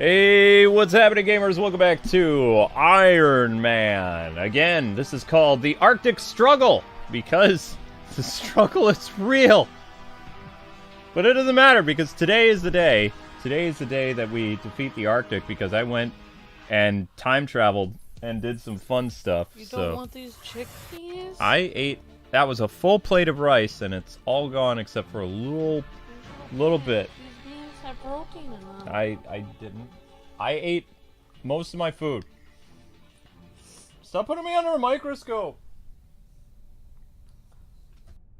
Hey, what's happening, gamers? Welcome back to Iron Man. Again, this is called the Arctic Struggle, because the struggle is real. But it doesn't matter, because today is the day. Today is the day that we defeat the Arctic, because I went and time traveled and did some fun stuff. You don't want these chickpeas? I ate, that was a full plate of rice, and it's all gone except for a little bit. These beans have protein in them. I didn't. I ate most of my food. Stop putting me under a microscope.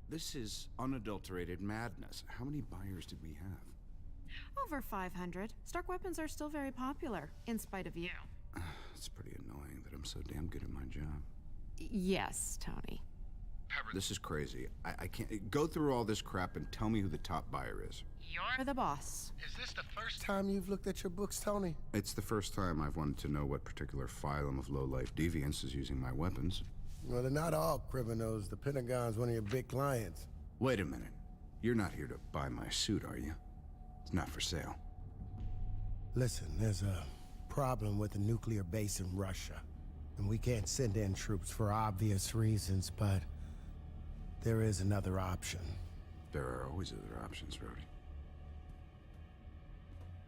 This is unadulterated madness. How many buyers did we have? Over 500. Stark weapons are still very popular, in spite of you. It's pretty annoying that I'm so damn good at my job. Yes, Tony. This is crazy. I can't go through all this crap and tell me who the top buyer is. You're the boss. Is this the first time you've looked at your books, Tony? It's the first time I've wanted to know what particular phylum of low-life deviants is using my weapons. Well, they're not all criminals. The Pentagon's one of your big clients. Wait a minute. You're not here to buy my suit, are you? It's not for sale. Listen, there's a problem with the nuclear base in Russia. And we can't send in troops for obvious reasons, but there is another option. There are always other options, Rhodey.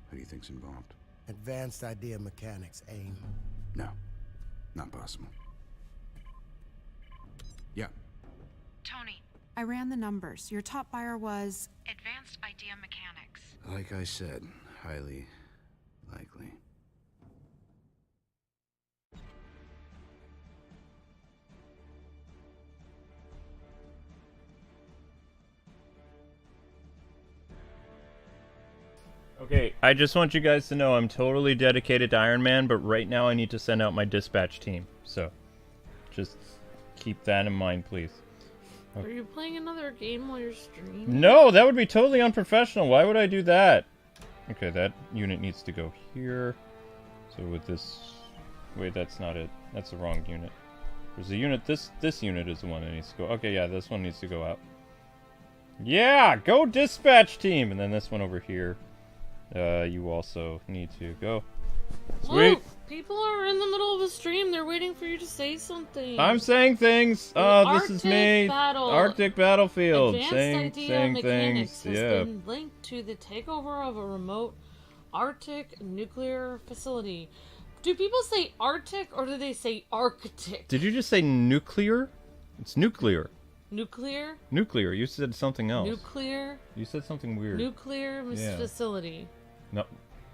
Who do you think's involved? Advanced idea mechanics, AIM. No, not possible. Yeah. Tony, I ran the numbers. Your top buyer was Advanced Idea Mechanics. Like I said, highly likely. Okay, I just want you guys to know I'm totally dedicated to Iron Man, but right now I need to send out my dispatch team. So, just keep that in mind, please. Are you playing another game while you're streaming? No, that would be totally unprofessional. Why would I do that? Okay, that unit needs to go here. So with this... Wait, that's not it. That's the wrong unit. There's a unit... This unit is the one that needs to go... Okay, yeah, this one needs to go out. Yeah! Go dispatch team! And then this one over here. You also need to go. Sweet! Look, people are in the middle of a stream. They're waiting for you to say something. I'm saying things! This is me! Arctic Battlefield! Advanced Idea Mechanics things! has Yeah. been linked to the takeover of a remote Arctic nuclear facility. Do people say Arctic or do they say Arctic? Did you just say nuclear? It's nuclear. Nuclear? Nuclear. You said something else. Nuclear? You said something weird. Nuclear Yeah. facility.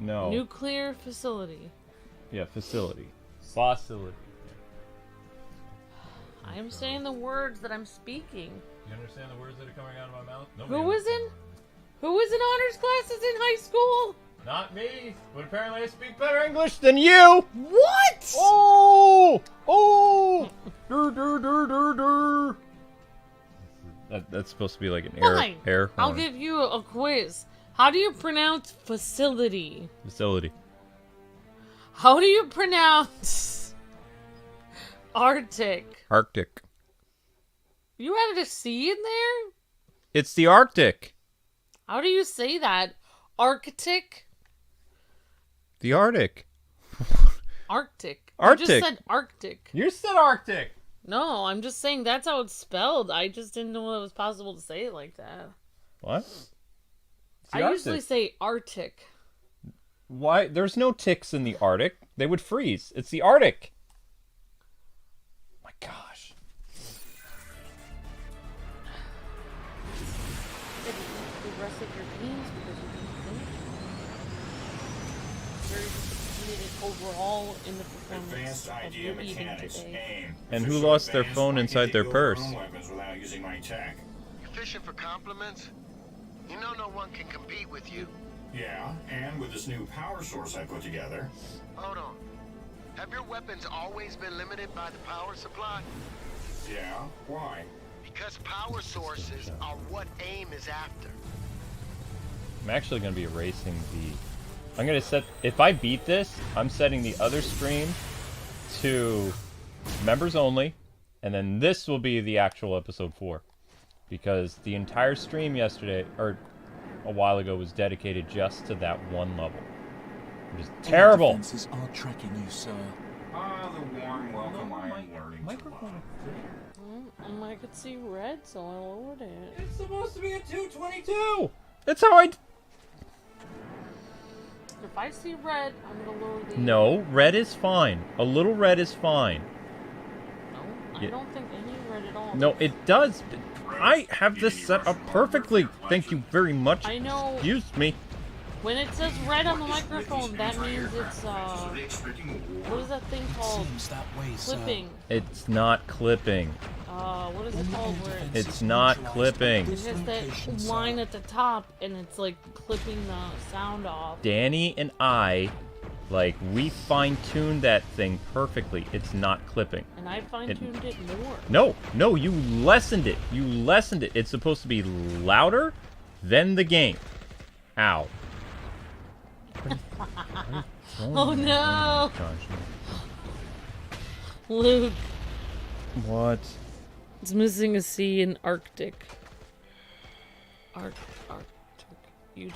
No. Nuclear facility. Yeah, facility. Facility. I am saying the words that I'm speaking. You understand the words that are coming out of my mouth? Who was in honors classes in high school? Not me, but apparently I speak better English than you! What? Oh! Oh! Dur, dur, dur, dur, dur. That's supposed to be like an Fine. air horn. I'll give you a quiz. How do you pronounce facility? Facility. How do you pronounce Arctic? Arctic. You added a C in there? It's the Arctic. How do you say that? Arctic? The Arctic. Arctic. Arctic. You just said Arctic. You said Arctic. No, I'm just saying that's how it's spelled. I just didn't know it was possible to say it like that. What? I usually say Arctic. Why? There's no ticks in the Arctic. They would freeze. It's the Arctic. My gosh. The rest of your beans because you didn't finish. Very disappointed overall in the performance Advanced of idea your eating mechanics. today. AIM. And who Official lost their advanced phone might inside get their to purse? build their own weapons without using my tech. You fishing for compliments? You know no one can compete with you. Yeah, and with this new power source I put together. Hold on. Have your weapons always been limited by the power supply? Yeah, why? Because power sources are what AIM is after. I'm actually going to be erasing the... I'm going to set... If I beat this, I'm setting the other stream to members only. And then this will be the actual episode 4. Because the entire stream yesterday, or a while ago, was dedicated just to that one level. It is terrible. Defenses are tracking you, sir. Ah, the warm welcome I am learning. Microphone. I could see red, so I lowered it. It's supposed to be a 222. That's how I. If I see red, I'm gonna lower the. No, red is fine. A little red is fine. No, I don't think any red at all. No, it does. I have this set up perfectly. Thank you very much. I know. Excuse me. When it says red on the microphone, that means it's what is that thing called? Seems that way, sir. Clipping. It's not clipping. What is it called? Where It's not clipping. it has that line at the top, and it's like clipping the sound off. Danny and I, like, we fine-tuned that thing perfectly. It's not clipping. And I fine-tuned it more. No, you lessened it. You lessened it. It's supposed to be louder than the game. Ow. Oh no! Luke. What? It's missing a C in Arctic. Arctic. You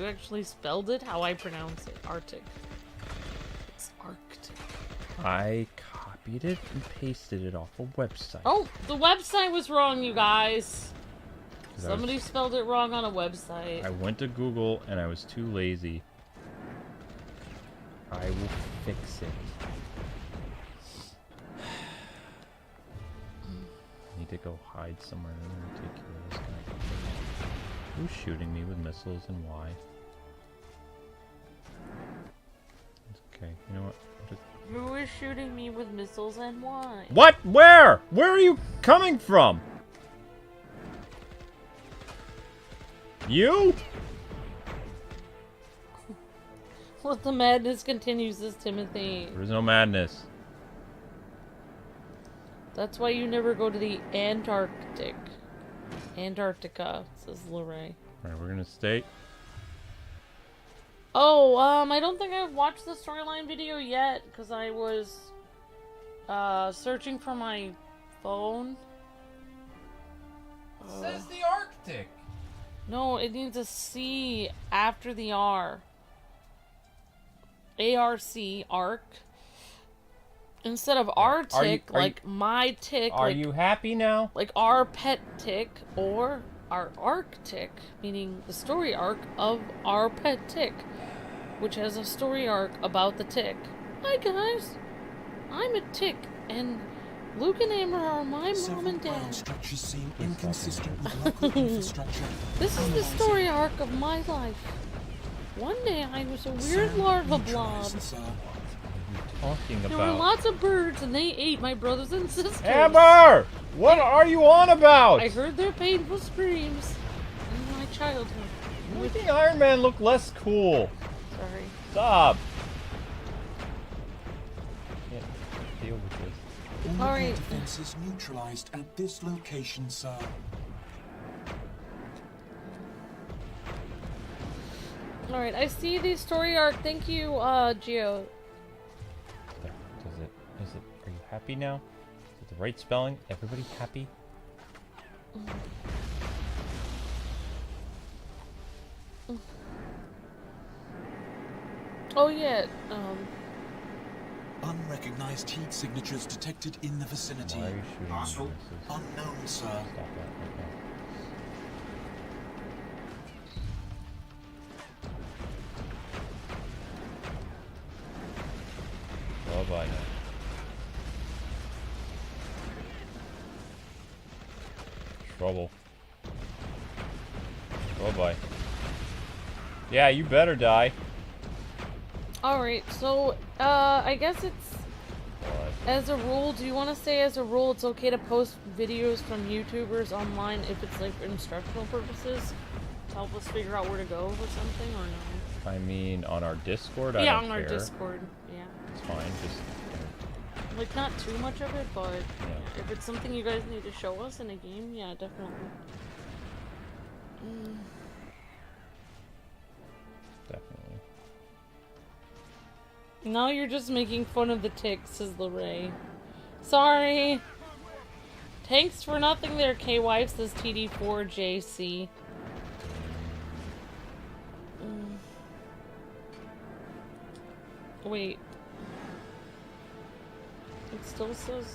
actually spelled it how I pronounce it. Arctic. It's Arctic. I copied it and pasted it off a website. Oh, the website was wrong, you guys. Somebody spelled it wrong on a website. I went to Google and I was too lazy. I will fix it. I need to go hide somewhere. I'm gonna take care of this guy. Who's shooting me with missiles and why? It's okay, you know what? Who is shooting me with missiles and why? What? Where? Where are you coming from? You? Let the madness continues, says Timothy. There is no madness. That's why you never go to the Antarctica, says Lorray. Alright, we're gonna stay. Oh, I don't think I've watched the storyline video yet, because I was, searching for my phone. It says the Arctic. No, it needs a C after the R. A-R-C, arc. Instead of our tick, like my tick. Are like, you happy now? Like our pet tick, or our arc tick, meaning the story arc of our pet tick, which has a story arc about the tick. Hi guys, I'm a tick, and Luke and Amber are my mom and dad. Structures seem inconsistent with local infrastructure. This is the story arc of my life. One day I was a weird larva blob. Talking There were about lots of birds, and they ate my brothers and sisters. Amber! What are you on about? I heard their painful screams in my childhood. You're making Iron Man look less cool. Sorry. Stop. I can't deal with this. All Alright. defenses neutralized at this location, sir. Alright, I see the story arc. Thank you, Gio. Are you happy now? Is it the right spelling? Everybody happy? Oh yeah, Unrecognized heat signatures detected in the vicinity. Why are you shooting Hostile? missiles? Unknown, sir. Stop that right now. Oh, bye now. Trouble. Oh, bye. Yeah, you better die. alright, so, I guess it's, What? as a rule, do you want to say as a rule it's okay to post videos from YouTubers online if it's, like, for instructional purposes? To help us figure out where to go or something, or no? I mean, on our Discord, I Yeah, don't on our care. Discord, yeah. It's fine, just... Like, not too much of it, but Yeah. if it's something you guys need to show us in a game, yeah, definitely. Definitely. Now you're just making fun of the ticks, says Lorray. Sorry! Thanks for nothing there, K-Wife, says TD4JC. Wait. It still says...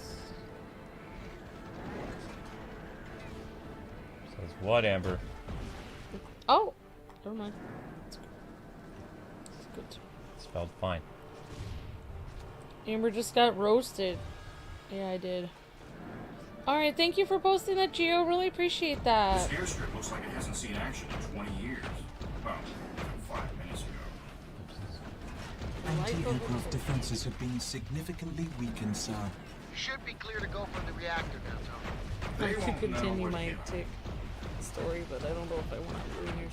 Says what, Amber? Oh! Never mind. It's good. Spelled fine. Amber just got roasted. Yeah, I did. Alright, thank you for posting that, Gio. Really appreciate that. This airstrip looks like it hasn't seen action in 20 years. Well, 5 minutes ago. Anti-aircraft defenses have been significantly weakened, sir. Should be clear to go from the reactor now, Tony. I could continue my tick story, but I don't know if I want to ruin your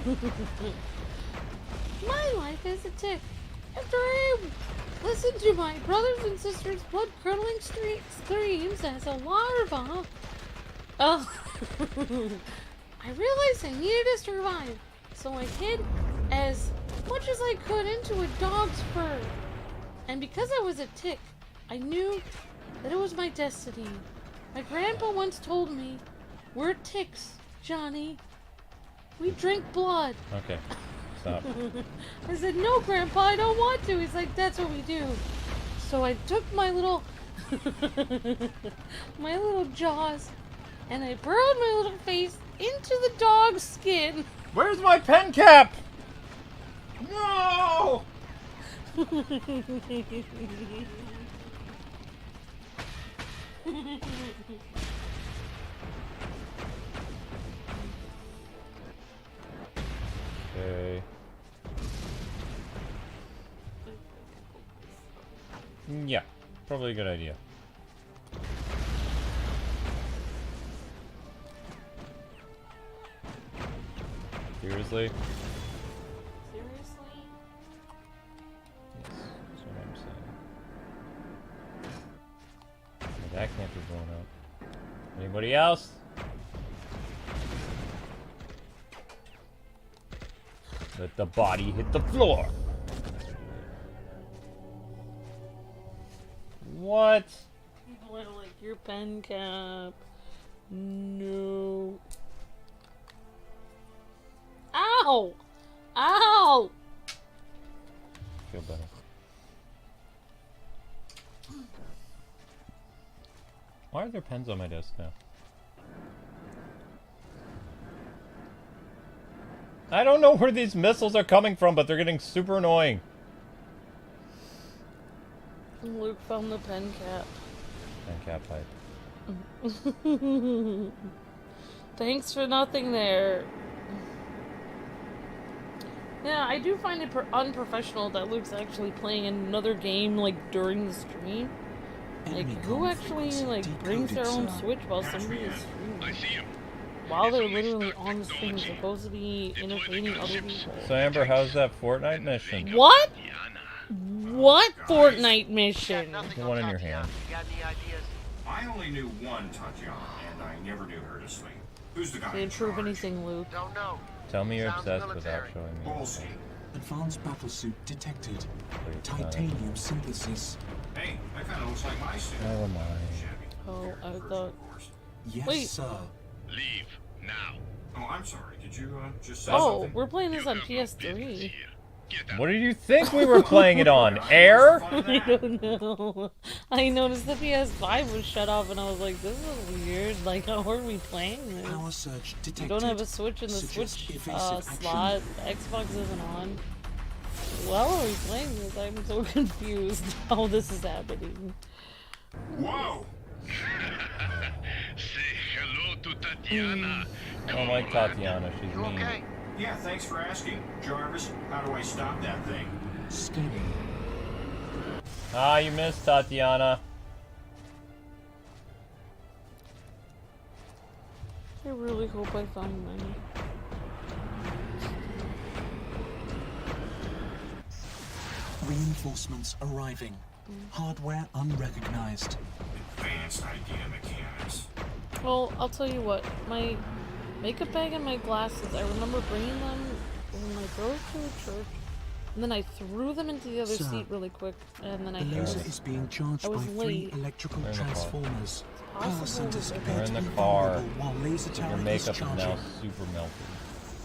story. My life is a tick. After I listened to my brothers and sisters' blood-curdling screams as a larva, I realized I needed to survive, so I hid as much as I could into a dog's fur. And because I was a tick, I knew that it was my destiny. My grandpa once told me, "We're ticks, Johnny. We drink blood." Okay. Stop. I said, "No, Grandpa, I don't want to." He's like, "That's what we do." So I took my little my little jaws and I burrowed my little face into the dog's skin. Where's my pen cap? No! Okay. Yeah, probably a good idea. Seriously? Seriously? Yes, that's what I'm saying. Well, that can't be blown up. Anybody else? Let the body hit the floor. What? People are like, your pen cap. No. Ow! Ow! Feel better. Why are there pens on my desk now? I don't know where these missiles are coming from, but they're getting super annoying. Luke found the pen cap. Pen cap pipe. Thanks for nothing there. Yeah, I do find it unprofessional that Luke's actually playing another game, like, during the stream. Like, who actually, like, brings their own Switch while somebody is streaming? While they're literally on the stream, supposed to be entertaining other people. So Amber, how's that Fortnite mission? What? What Fortnite mission? The one in your hand. I only knew one Tatiana, and I never knew her to sleep. Who's the guy? Didn't prove anything, Luke. Don't know. Tell me you're Sounds obsessed military. without showing me. Bullshit. Advanced battlesuit detected. Please, Titanium synthesis. Hey, that kind of looks like my suit. Never mind. Shabby. Oh, I thought... Yes, Wait. sir. Leave now. Oh, I'm sorry. Did you just say Oh, something? we're playing this on You have no business PS3. here. Get out. What did you think we were playing it on? Air? I don't know. I noticed the PS5 was shut off and I was like, this is weird. Like, how are we playing Power this? surge You detected. don't have a Switch in the Suggest Switch evasive slot. Xbox isn't on. Well, are we playing this? I'm so confused how this is happening. Whoa! Say hello to Tatiana. I don't like Tatiana, she's You mean. okay? Yeah, thanks for asking. Jarvis, how do I stop that thing? Scanning. Ah, you missed Tatiana. I really hope I found money. Reinforcements arriving. Hardware unrecognized. Advanced idea mechanics. Well, I'll tell you what. My makeup bag and my glasses, I remember bringing them when I drove to a church. And then I threw them into the other Sir, seat really quick. And then I The laser is being charged I by was 3 late. electrical We're in the car. transformers. Power possible centers that- appear We're to in be the car. vulnerable while laser Your tower is makeup is now charging. super melted.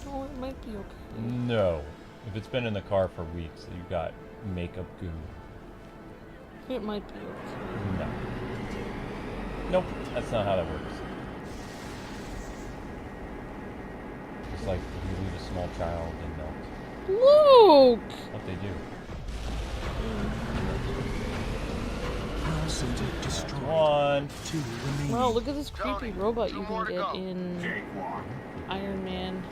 Oh, it might be okay. No. If it's been in the car for weeks, you got makeup goo. It might be okay. No. Nope, that's not how that works. Just like if you leave a small child in milk. Luke! What they do. Power center destroyed. One. 2 remaining. Wow, look at this creepy Tony, robot 2 you more can to get go. in Cakewalk. Iron Man.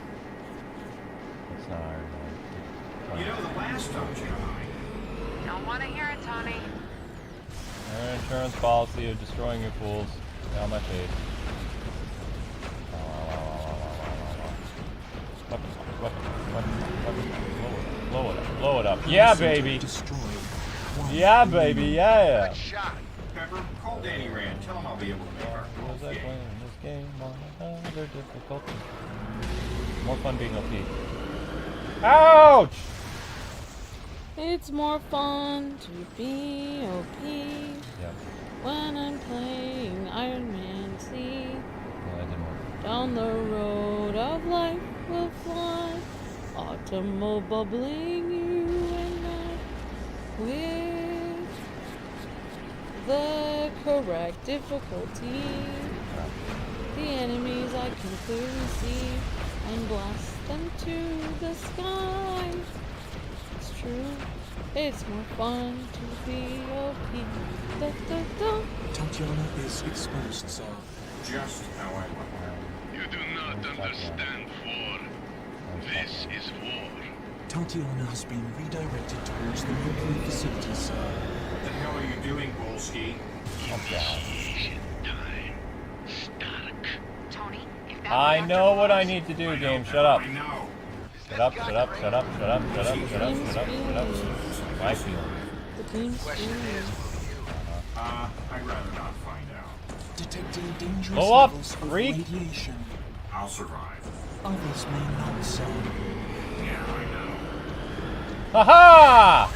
That's not Iron Man. You know, the last touch I. Don't want to hear it, Tony. Our insurance policy of destroying you fools. Get on my face. Blow it up. Yeah, baby. Destroyed. Yeah, baby. Yeah. Good shot. Pepper, call Danny Rand. Tell him I'll be able to make our Was I game. playing this game on another difficulty? More fun being OP. Ouch! It's more fun to be OP Yep. when I'm playing Iron Man. See, Well, that didn't work. down the road of life will fly, autumnal bubbling you and I, with the correct difficulty. The enemies I can clearly see and blast them to the sky. It's true, it's more fun to be OP. Da, da, da. Tatiana is exposed, sir. Just how I want. You do not understand war. This is war. Tatiana has been redirected towards the nuclear facility, sir. What the hell are you doing, Bolski? Initiation time. Stark. Tony, if that I reactor know what I blows- need to do, game. Shut up. I know. Shut up, shut up, shut up, shut up, shut up, shut up, shut up, shut up. My feelings. The team's Question screwed. is, will you? I'd rather not find out. Detecting dangerous Blow up, levels of freak. radiation. I'll survive. Others may not, sir. Yeah, I know. Haha!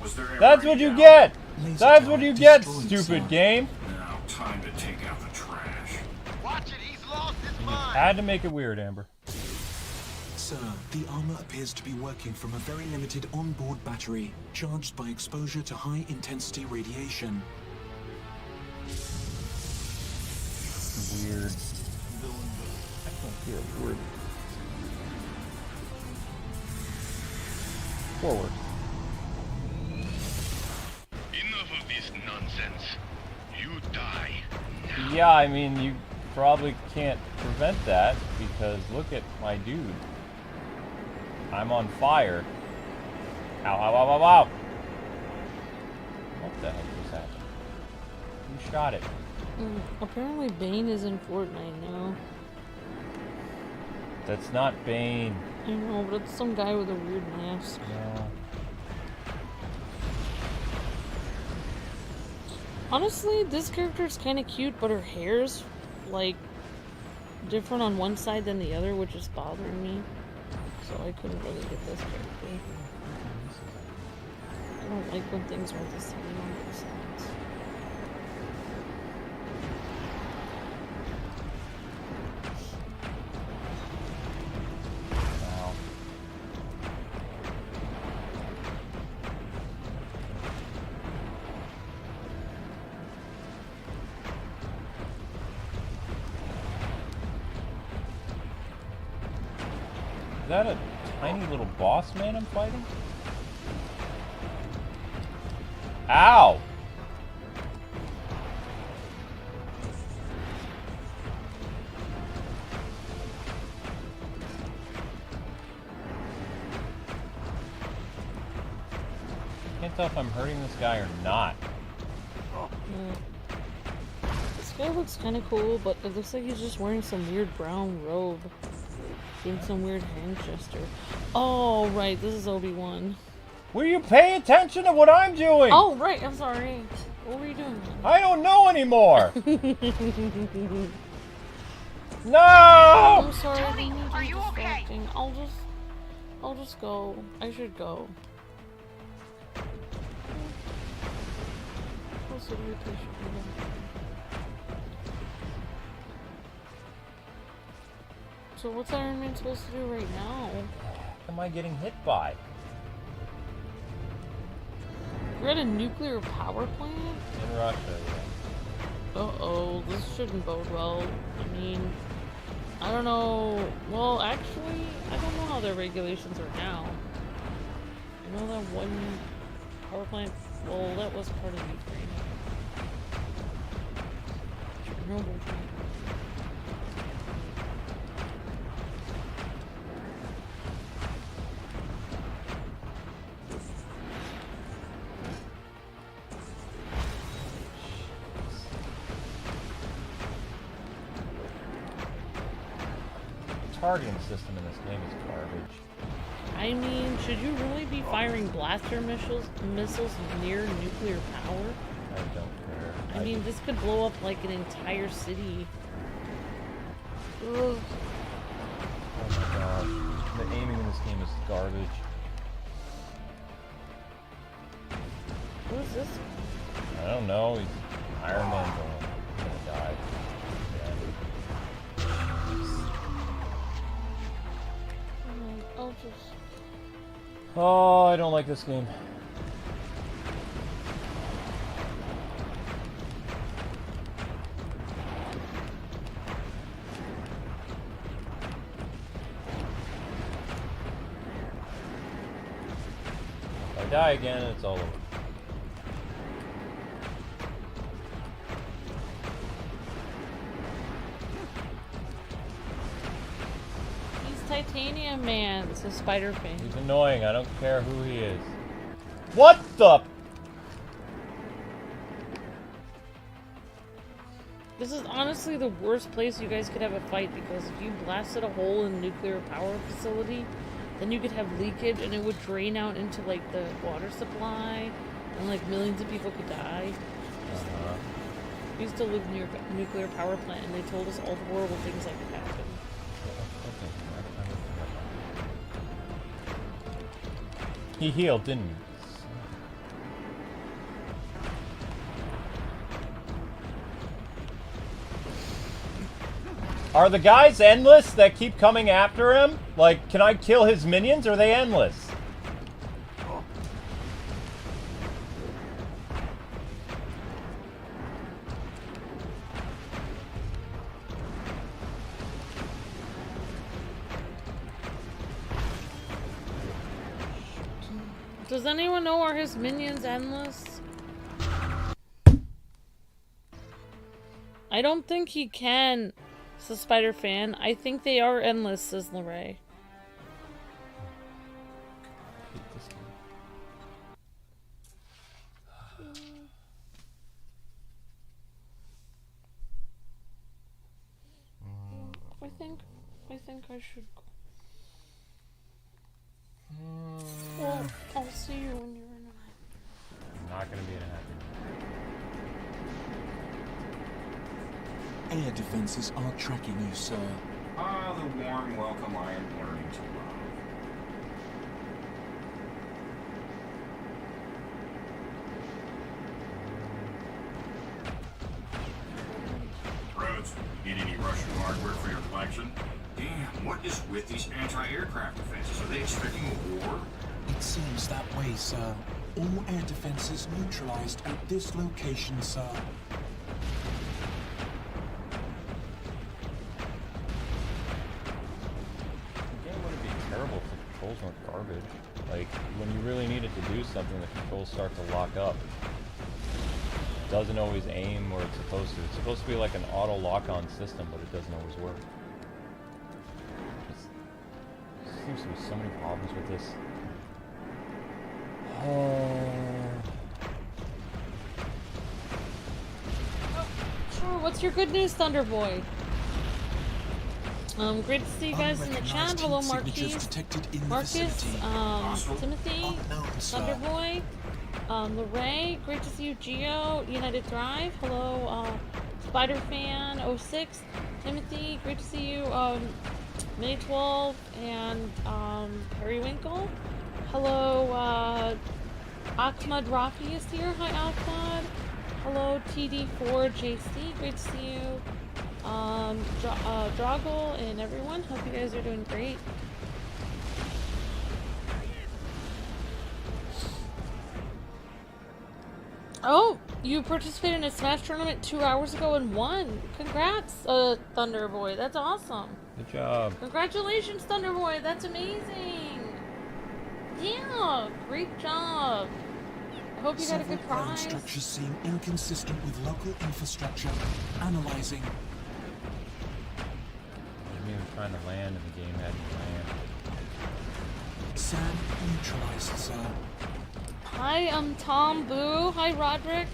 Was there ever That's any what you doubt? get! Laser That's tower what you get, destroyed, stupid sir. game! Now, time to take out the trash. Watch it, he's lost his You mind. had to make it weird, Amber. Sir, the armor appears to be working from a very limited onboard battery, charged by exposure to high-intensity radiation. Weird. I can't hear a word. Forward. Enough of this nonsense. You die. Yeah, I mean, you probably can't prevent that, because look at my dude. I'm on fire. Ow, ow, ow, ow, ow! What the heck just happened? Who shot it? Apparently Bane is in Fortnite now. That's not Bane. I know, but it's some guy with a weird mask. No. Honestly, this character's kind of cute, but her hair's, like, different on one side than the other, which is bothering me. So I couldn't really get this character. I don't like when things are the same on both sides. Wow. Is that a tiny little boss man I'm fighting? Ow! Can't tell if I'm hurting this guy or not. This guy looks kind of cool, but it looks like he's just wearing some weird brown robe. Doing some weird hand gesture. Oh, right, this is Obi-Wan. Will you pay attention to what I'm doing? Oh, right, I'm sorry. What were you doing? I don't know anymore. No! I'm sorry. I Tony, didn't mean to are be you okay? distracting. I'll just go. I should go. Also, do you think I should go? So what's Iron Man supposed to do right now? am I getting hit by? We're at a nuclear power plant? In Russia, yeah. Uh-oh, this shouldn't bode well. I mean, I don't know. Well, actually, I don't know how their regulations are now. You know that one power plant? Well, that was part of Ukraine. Chernobyl. Targeting system in this game is garbage. I mean, should you really be firing blaster missiles near nuclear power? I don't care. I mean, this could blow up like an entire city. Ugh. Oh my gosh. The aiming in this game is garbage. Who is this? I don't know. He's Iron Man villain. He's gonna die. I'll just... Oh, I don't like this game. If I die again, it's all over. Titanium Man, it's a spider fan. He's annoying. I don't care who he is. What the? This is honestly the worst place you guys could have a fight, because if you blasted a hole in a nuclear power facility, then you could have leakage and it would drain out into like the water supply and like millions of people could die. We used to live near a nuclear power plant and they told us all the horrible things that could happen. He healed, didn't he? Are the guys endless that keep coming after him? Like, can I kill his minions? Or are they endless? Does anyone know, are his minions endless? I don't think he can, says Spider Fan. I think they are endless, says Lorray. I think I should go. Well, I'll see you when you're in a... I'm not gonna be in a happy mood. Air defenses are tracking you, sir. Ah, the warm welcome I am learning to love. Rhodes, need any Russian hardware for your collection? Damn, what is with these anti-aircraft defenses? Are they expecting a war? It seems that way, sir. All air defenses neutralized at this location, sir. The game wouldn't be terrible if the controls weren't garbage. Like, when you really need it to do something, the controls start to lock up. It doesn't always aim where it's supposed to. It's supposed to be like an auto lock-on system, but it doesn't always work. There seems to be so many problems with this. Sure, what's your good news, Thunder Boy? Great to see you guys in the chat. Hello, Marquise, Marcus, Timothy, Thunder Boy, Lorray. Great to see you, Geo, United Thrive. Hello, Spider Fan 06, Timothy. Great to see you, May 12 and Periwinkle. Hello, Ahmad Rafi is here. Hi, Ahmad. Hello, TD4JC. Great to see you. Droggle and everyone. Hope you guys are doing great. Oh, you participated in a Smash tournament 2 hours ago and won. Congrats, Thunder Boy. That's awesome. Good job. Congratulations, Thunder Boy. That's amazing. Yeah, great job. I hope you got a good prize. Structures seem inconsistent with local infrastructure. Analyzing. I'm even trying to land and the game hadn't land. Sam neutralized, sir. Hi, I'm Tom Boo. Hi, Roderick.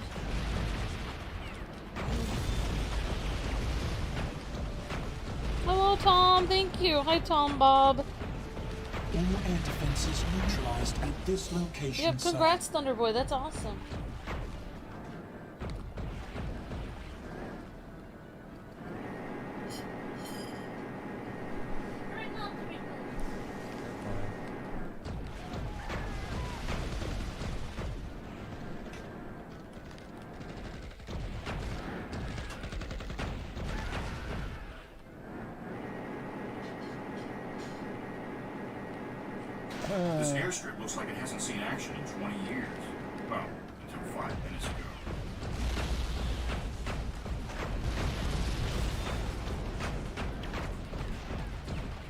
Hello, Tom. Thank you. Hi, Tom Bob. All air defenses neutralized at this location. Yep, congrats, Thunderboy. That's awesome. This airstrip looks like it hasn't seen action in 20 years. Well, until 5 minutes ago.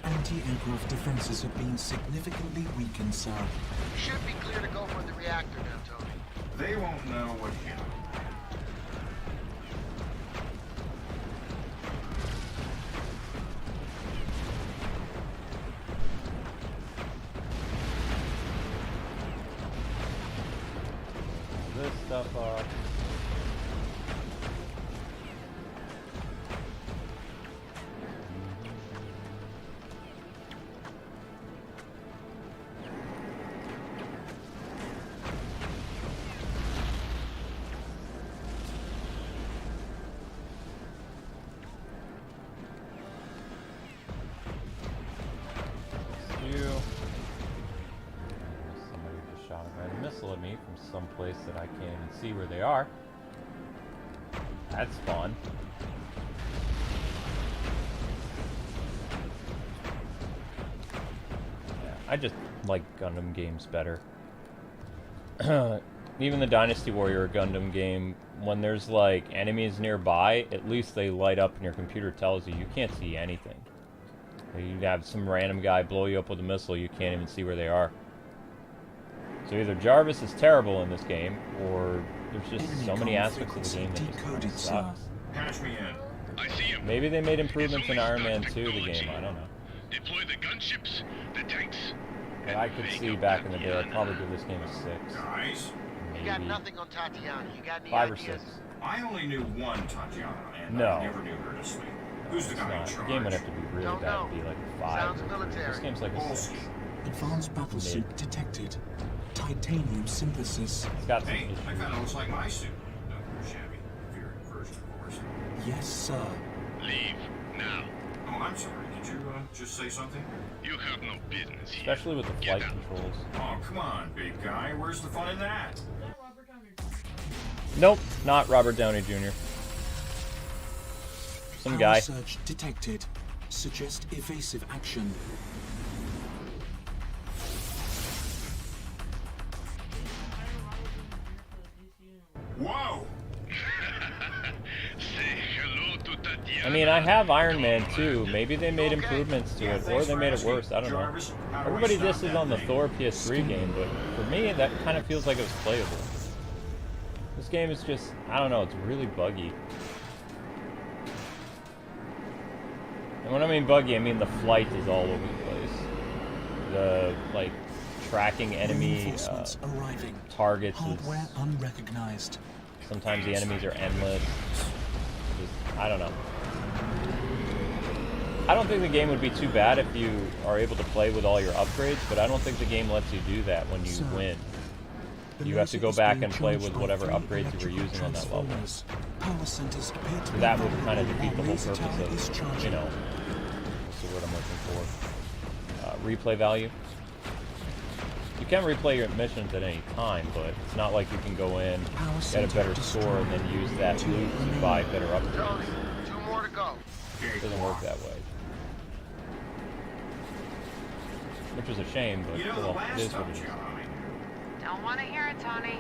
Anti-aircraft defenses have been significantly weakened, sir. Should be clear to go for the reactor now, Tony. They won't know what hit them. This stuff up. Somebody just shot a red missile at me from some place that I can't even see where they are. That's fun. Yeah, I just like Gundam games better. Even the Dynasty Warrior Gundam game, when there's like enemies nearby, at least they light up and your computer tells you you can't see anything. You have some random guy blow you up with a missile, you can't even see where they are. So either Jarvis is terrible in this game, or there's just so many aspects of the game that just kind of sucks. Patch me in. I see him. Maybe they made improvements in Iron Man 2, the game, I don't know. Deploy the gunships, the tanks. But I could see back in the day, I'd probably give this game a 6. Guys, You got Maybe nothing on Tatiana. You got any 5 or ideas? 6. I only knew one Tatiana, and No. I never knew her to sleep. Who's the It's guy in not. The charge? game would have to be really Don't bad know. to be like a 5 Sounds or 3. military. This game's like a 6. Bullshit. Advanced battle suit detected. Titanium synthesis. It's got some Hey, that issues. kind of looks like my suit. No, shabby. Variant version, of course. Yes, sir. Leave now. Oh, I'm sorry. Did you just say something? You have no business here. Especially with the Get flight out. controls. Oh, come on, big guy. Where's the fun in that? Nope, not Robert Downey Jr. Some Power guy. surge detected. Suggest evasive action. Whoa! Say hello to Tatiana. I mean, I have Iron Man 2. Maybe they made improvements to it, or thanks they for made it asking, worse. I don't know. Jarvis. How do I Everybody stop disses that on the thing? Thor PS3 game, but for me, that kind of feels like it was playable. This game is just, I don't know, it's really buggy. And when I mean buggy, I mean the flight is all over the place. The, like, tracking enemy Reinforcements arriving. targets Hardware is... unrecognized. Sometimes the enemies are endless. Just, I don't know. I don't think the game would be too bad if you are able to play with all your upgrades, but I don't think the game lets you do that when you Sir, win. The You have to laser go is back being and play charged with by whatever 3 upgrades you were electrical using on that level. transformers. Power centers appear to be That would kind of vulnerable defeat the while whole laser purpose tower is of, charging. you know, what's the word I'm looking for? Replay value. You can replay your missions at any time, but it's not like you can go in, get a better score, and then use that loot to buy better Tony, upgrades. 2 more to go. It doesn't work that way. Which is a shame, but You know, the well, it last is what time it is. I knew, Don't want to hear it, Tony.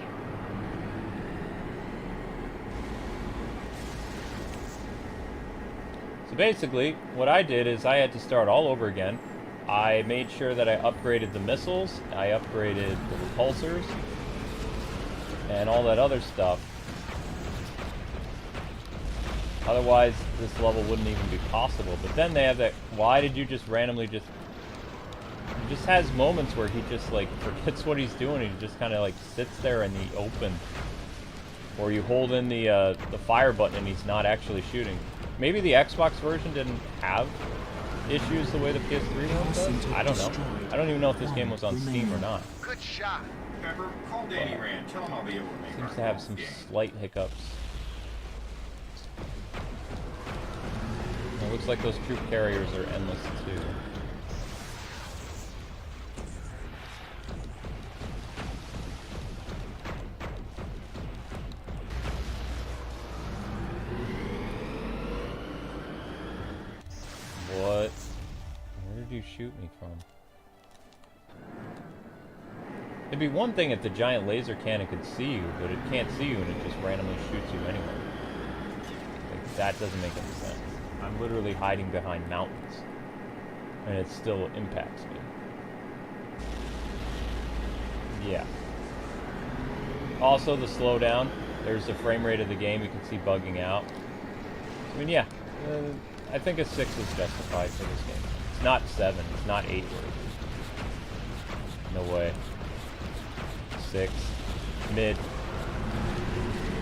basically, what I did is I had to start all over again. I made sure that I upgraded the missiles, I upgraded the repulsors, and all that other stuff. Otherwise, this level wouldn't even be possible. But then they have that, why did you just randomly just... He just has moments where he just, like, forgets what he's doing and he just kind of, like, sits there in the open. Or you hold in the fire button and he's not actually shooting. Maybe the Xbox version didn't have issues the way the PS3 one does? I don't know. I don't even know if this game was on Steam or not. Good shot. Pepper, call Danny Rand. Tell him I'll be able to make Seems our to have calls some again. slight hiccups. It looks like those troop carriers are endless too. What? Where did you shoot me from? It'd be one thing if the giant laser cannon could see you, but it can't see you and it just randomly shoots you anyway. Like, that doesn't make any sense. I'm literally hiding behind mountains, and it still impacts me. Yeah. Also, the slowdown. There's the frame rate of the game. You can see bugging out. I mean, yeah. I think a 6 is justified for this game. It's not 7. It's not 8 worthy. No way. 6. Mid.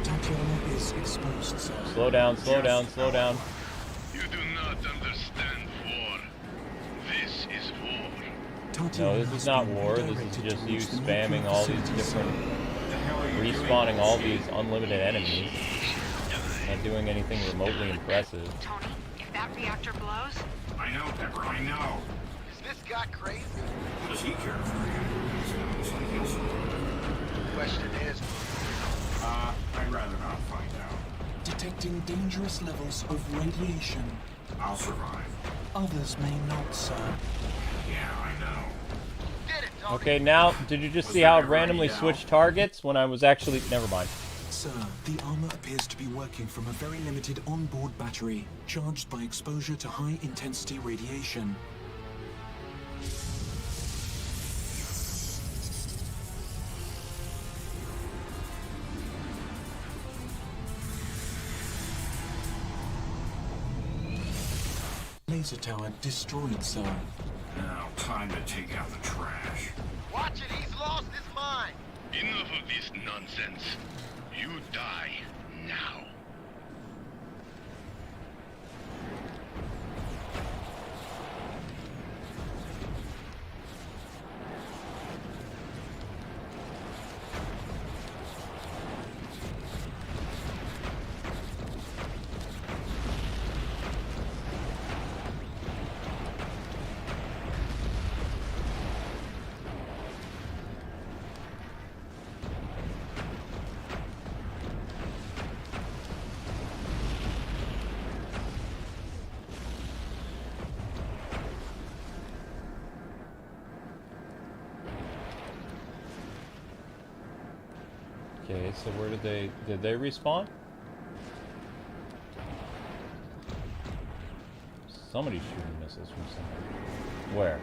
Tatiana is exposed, sir. Slow down, slow down, slow down. You do not understand war. This is war. No, this is not war. This is just you spamming all these different... respawning all these unlimited enemies. Not doing anything remotely impressive. Tony, if that reactor blows... I know, Pepper, I know. Is this guy crazy? What does he care for reactors? Sounds like he'll survive. Question is... I'd rather not find out. Detecting dangerous levels of radiation. I'll survive. Others may not, sir. Yeah, I know. Did it, Tony. Okay, now, did you just see how it randomly switched targets when I was actually... Never mind. Sir, the armor appears to be working from a very limited onboard battery, charged by exposure to high-intensity radiation. Laser tower destroyed, sir. Now, time to take out the trash. Watch it, he's lost his mind. Enough of this nonsense. You die now. Okay, so where did they respawn? Somebody's shooting missiles from somewhere. Where?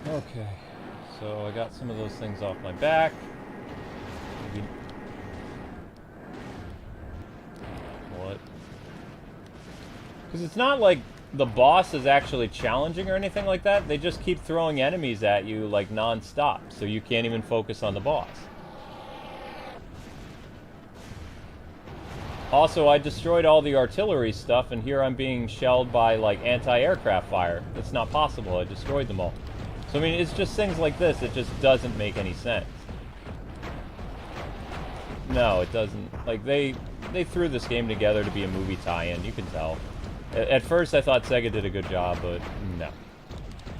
Okay, so I got some of those things off my back. Maybe... What? Because it's not like the boss is actually challenging or anything like that. They just keep throwing enemies at you like non-stop, so you can't even focus on the boss. Also, I destroyed all the artillery stuff, and here I'm being shelled by like anti-aircraft fire. That's not possible. I destroyed them all. So So I mean, it's just things like this. It just doesn't make any sense. No, it doesn't. Like, they threw this game together to be a movie tie-in. You can tell. At first, I thought Sega did a good job, but no.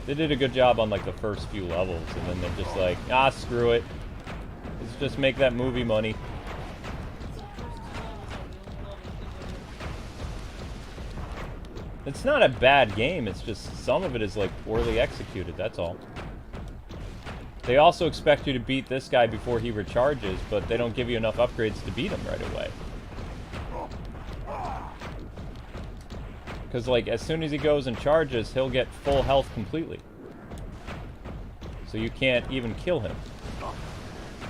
They did a good job on, like, the first few levels, and then they're just like, ah, screw it. Let's just make that movie money. It's not a bad game, it's just some of it is, like, poorly executed, that's all. They also expect you to beat this guy before he recharges, but they don't give you enough upgrades to beat him right away. Because, like, as soon as he goes and charges, he'll get full health completely. So you can't even kill him.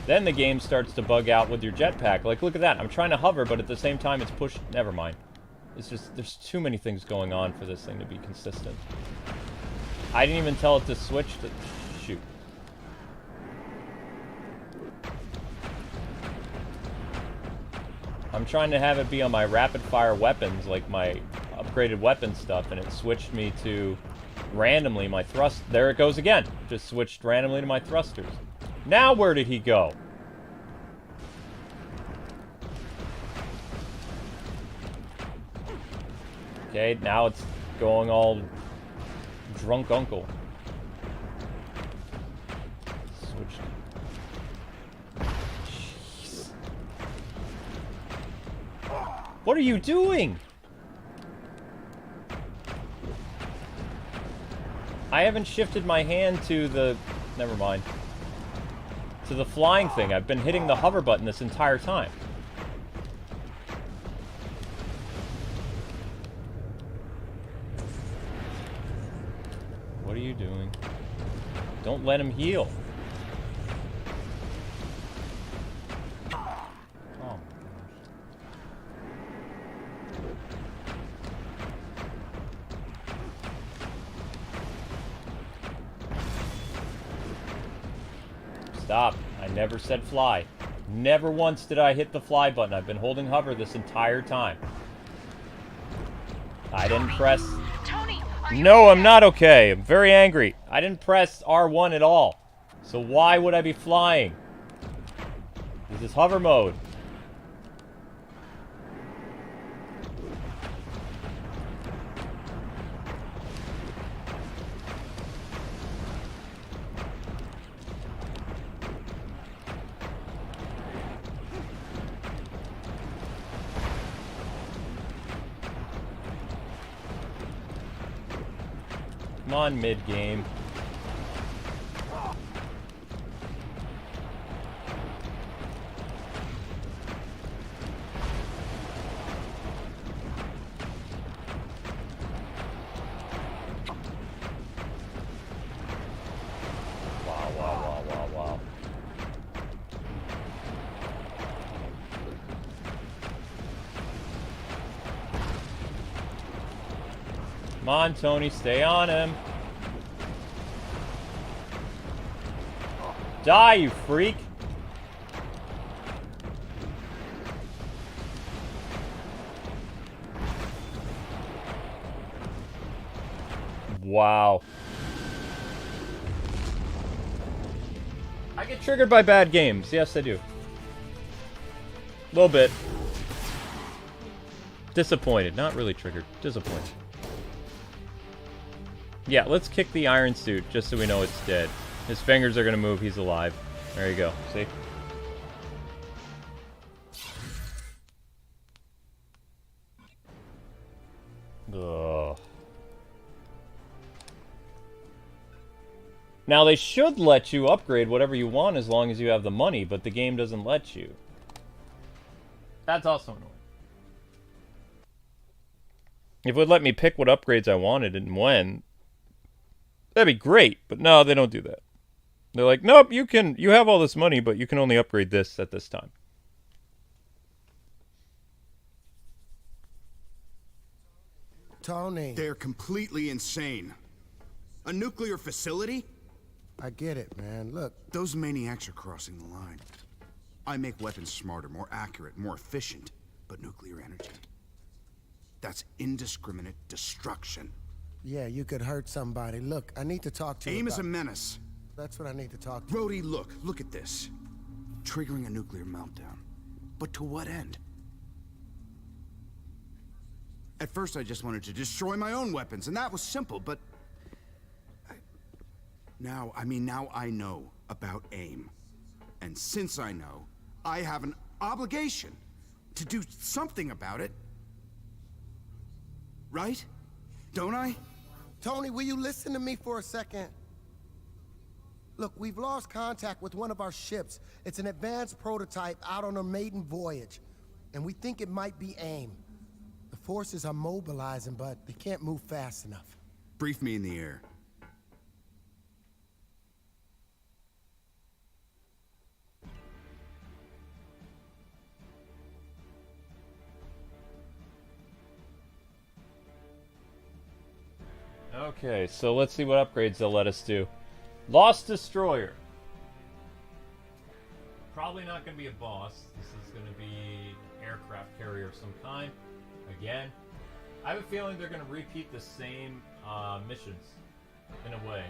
Then the game starts to bug out with your jetpack. Like, look at that. I'm trying to hover, but at the same time it's pushed. Never mind. It's just, there's too many things going on for this thing to be consistent. I didn't even tell it to switch to... Shoot. I'm trying to have it be on my rapid-fire weapons, like my upgraded weapon stuff, and it switched me to randomly my thrust. There it goes again. Just switched randomly to my thrusters. Now where did he go? Okay, now it's going all drunk uncle. Switched. Jeez. What are you doing? I haven't shifted my hand to the... Never mind. To the flying thing. I've been hitting the hover button this entire time. What are you doing? Don't let him heal. Oh my gosh. Stop. I never said fly. Never once did I hit the fly button. I've been holding hover this entire time. I didn't press... No, I'm not okay. I'm very angry. I didn't press R1 at all. So why would I be flying? This is hover mode. Come on, mid-game. Wow. Come on, Tony, stay on him. Die, you freak! Wow. I get triggered by bad games. Yes, I do. A little bit. Disappointed. Not really triggered. Disappointed. Yeah, let's kick the iron suit just so we know it's dead. His fingers are gonna move, he's alive. There you go, see? Ugh. Now they should let you upgrade whatever you want as long as you have the money, but the game doesn't let you. That's also annoying. If it would let me pick what upgrades I wanted and when, that'd be great, but no, they don't do that. They're like, nope, you have all this money, but you can only upgrade this at this time. Tony. They're completely insane. A nuclear facility? I get it, man. Look. Those maniacs are crossing the line. I make weapons smarter, more accurate, more efficient, but nuclear energy. That's indiscriminate destruction. Yeah, you could hurt somebody. Look, I need to talk to you AIM is a about... menace. That's what I need to talk to you. Brody, look at this. Triggering a nuclear meltdown. But to what end? At first I just wanted to destroy my own weapons, and that was simple, but... Now I know about AIM. And since I know, I have an obligation to do something about it. Right? Don't I? Tony, will you listen to me for a second? Look, we've lost contact with one of our ships. It's an advanced prototype out on a maiden voyage, and we think it might be AIM. The forces are mobilizing, but they can't move fast enough. Brief me in the air. Okay, so let's see what upgrades they'll let us do. Lost Destroyer. Probably not going to be a boss. This is going to be aircraft carrier of some kind. Again, I have a feeling they're going to repeat the same missions in a way.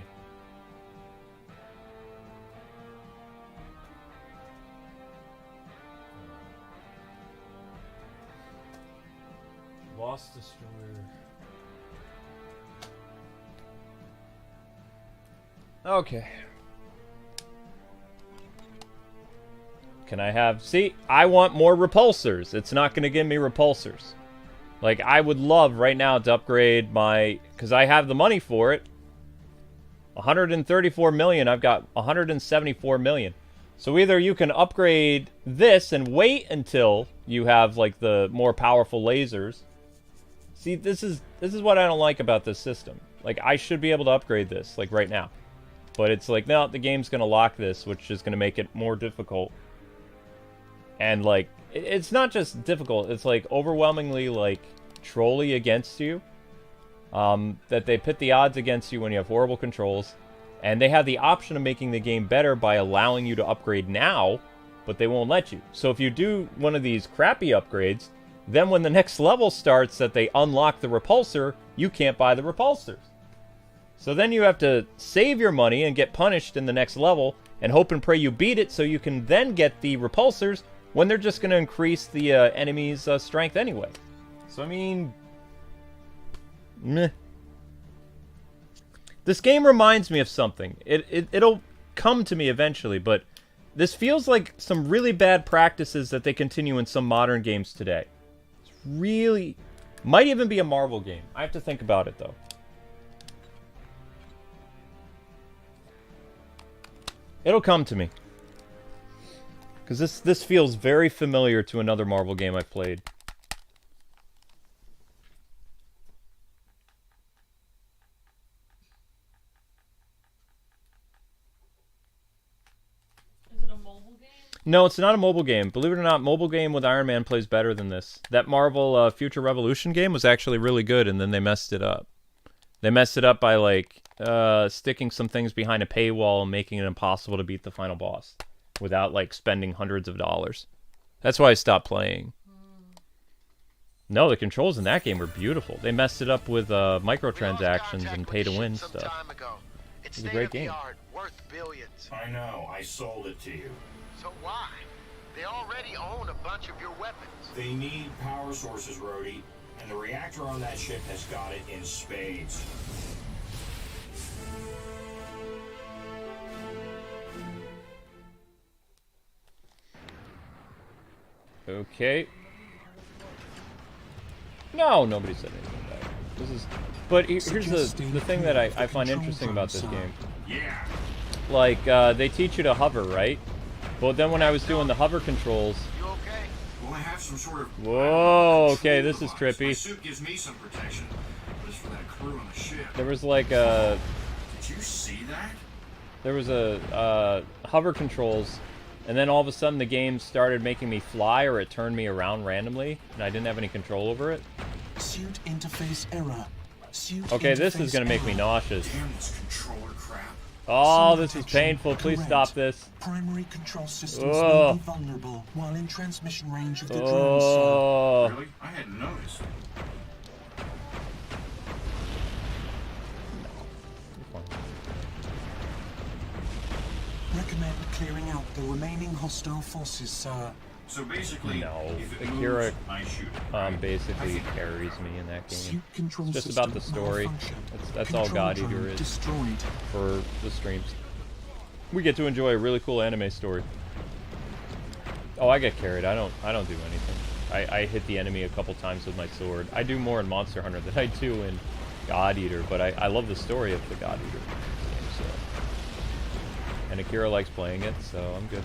Lost Destroyer. Okay. Can I have... See, I want more repulsors. It's not going to give me repulsors. Like, I would love right now to upgrade my... Because I have the money for it. 134 million. I've got 174 million. So either you can upgrade this and wait until you have, like, the more powerful lasers. See, this is what I don't like about this system. Like, I should be able to upgrade this, like, right now. But it's like, no, the game's going to lock this, which is going to make it more difficult. And, like, it's not just difficult. It's, like, overwhelmingly, like, trolly against you. That they pit the odds against you when you have horrible controls. And they have the option of making the game better by allowing you to upgrade now, but they won't let you. So if you do one of these crappy upgrades, then when the next level starts that they unlock the repulsor, you can't buy the repulsors. So then you have to save your money and get punished in the next level and hope and pray you beat it so you can then get the repulsors when they're just going to increase the enemy's strength anyway. So, I mean... meh. This game reminds me of something. It'll come to me eventually, but this feels like some really bad practices that they continue in some modern games today. It's really... might even be a Marvel game. I have to think about it, though. It'll come to me. Because this feels very familiar to another Marvel game I've played. Is it a mobile game? No, it's not a mobile game. Believe it or not, mobile game with Iron Man plays better than this. That Marvel Future Revolution game was actually really good, and then they messed it up. They messed it up by, like, sticking some things behind a paywall and making it impossible to beat the final boss without, like, spending hundreds of dollars. That's why I stopped playing. No, the controls in that game were beautiful. They messed it up with microtransactions and pay-to-win stuff. It's a great game. Worth billions. I know, I sold it to you. So why? They already own a bunch of your weapons. They need power sources, Rhodey, and the reactor on that ship has got it in spades. Okay. No, nobody said anything about it. This is... But here's the thing that I find interesting about this game. Yeah. Like, they teach you to hover, right? But then when I was doing the hover controls... You okay? Well, I have some sort of... Whoa, okay, this is trippy. My suit gives me some protection, but it's for that crew on the ship. There was like a... Did you see that? There was a hover controls, and then all of a sudden the game started making me fly, or it turned me around randomly, and I didn't have any control over it. Suit interface error. Suit Okay, this is interface gonna make me error. nauseous. Damn this controller crap. Oh, Sun this is detection painful. Please correct. stop this. Primary control systems Ugh. may be vulnerable while in transmission range of the drone, Oh. Really? I hadn't noticed. clearing out the remaining hostile forces, sir. So basically, No, if it Akira moves, I shoot it. basically carries me in that game. Suit control It's just system about the story. malfunction. That's all Control God Eater drone is destroyed. for the streams. We get to enjoy a really cool anime story. Oh, I get carried. I don't do anything. I hit the enemy a couple times with my sword. I do more in Monster Hunter than I do in God Eater, but I love the story of the God Eater game, so. And Akira likes playing it, so I'm good.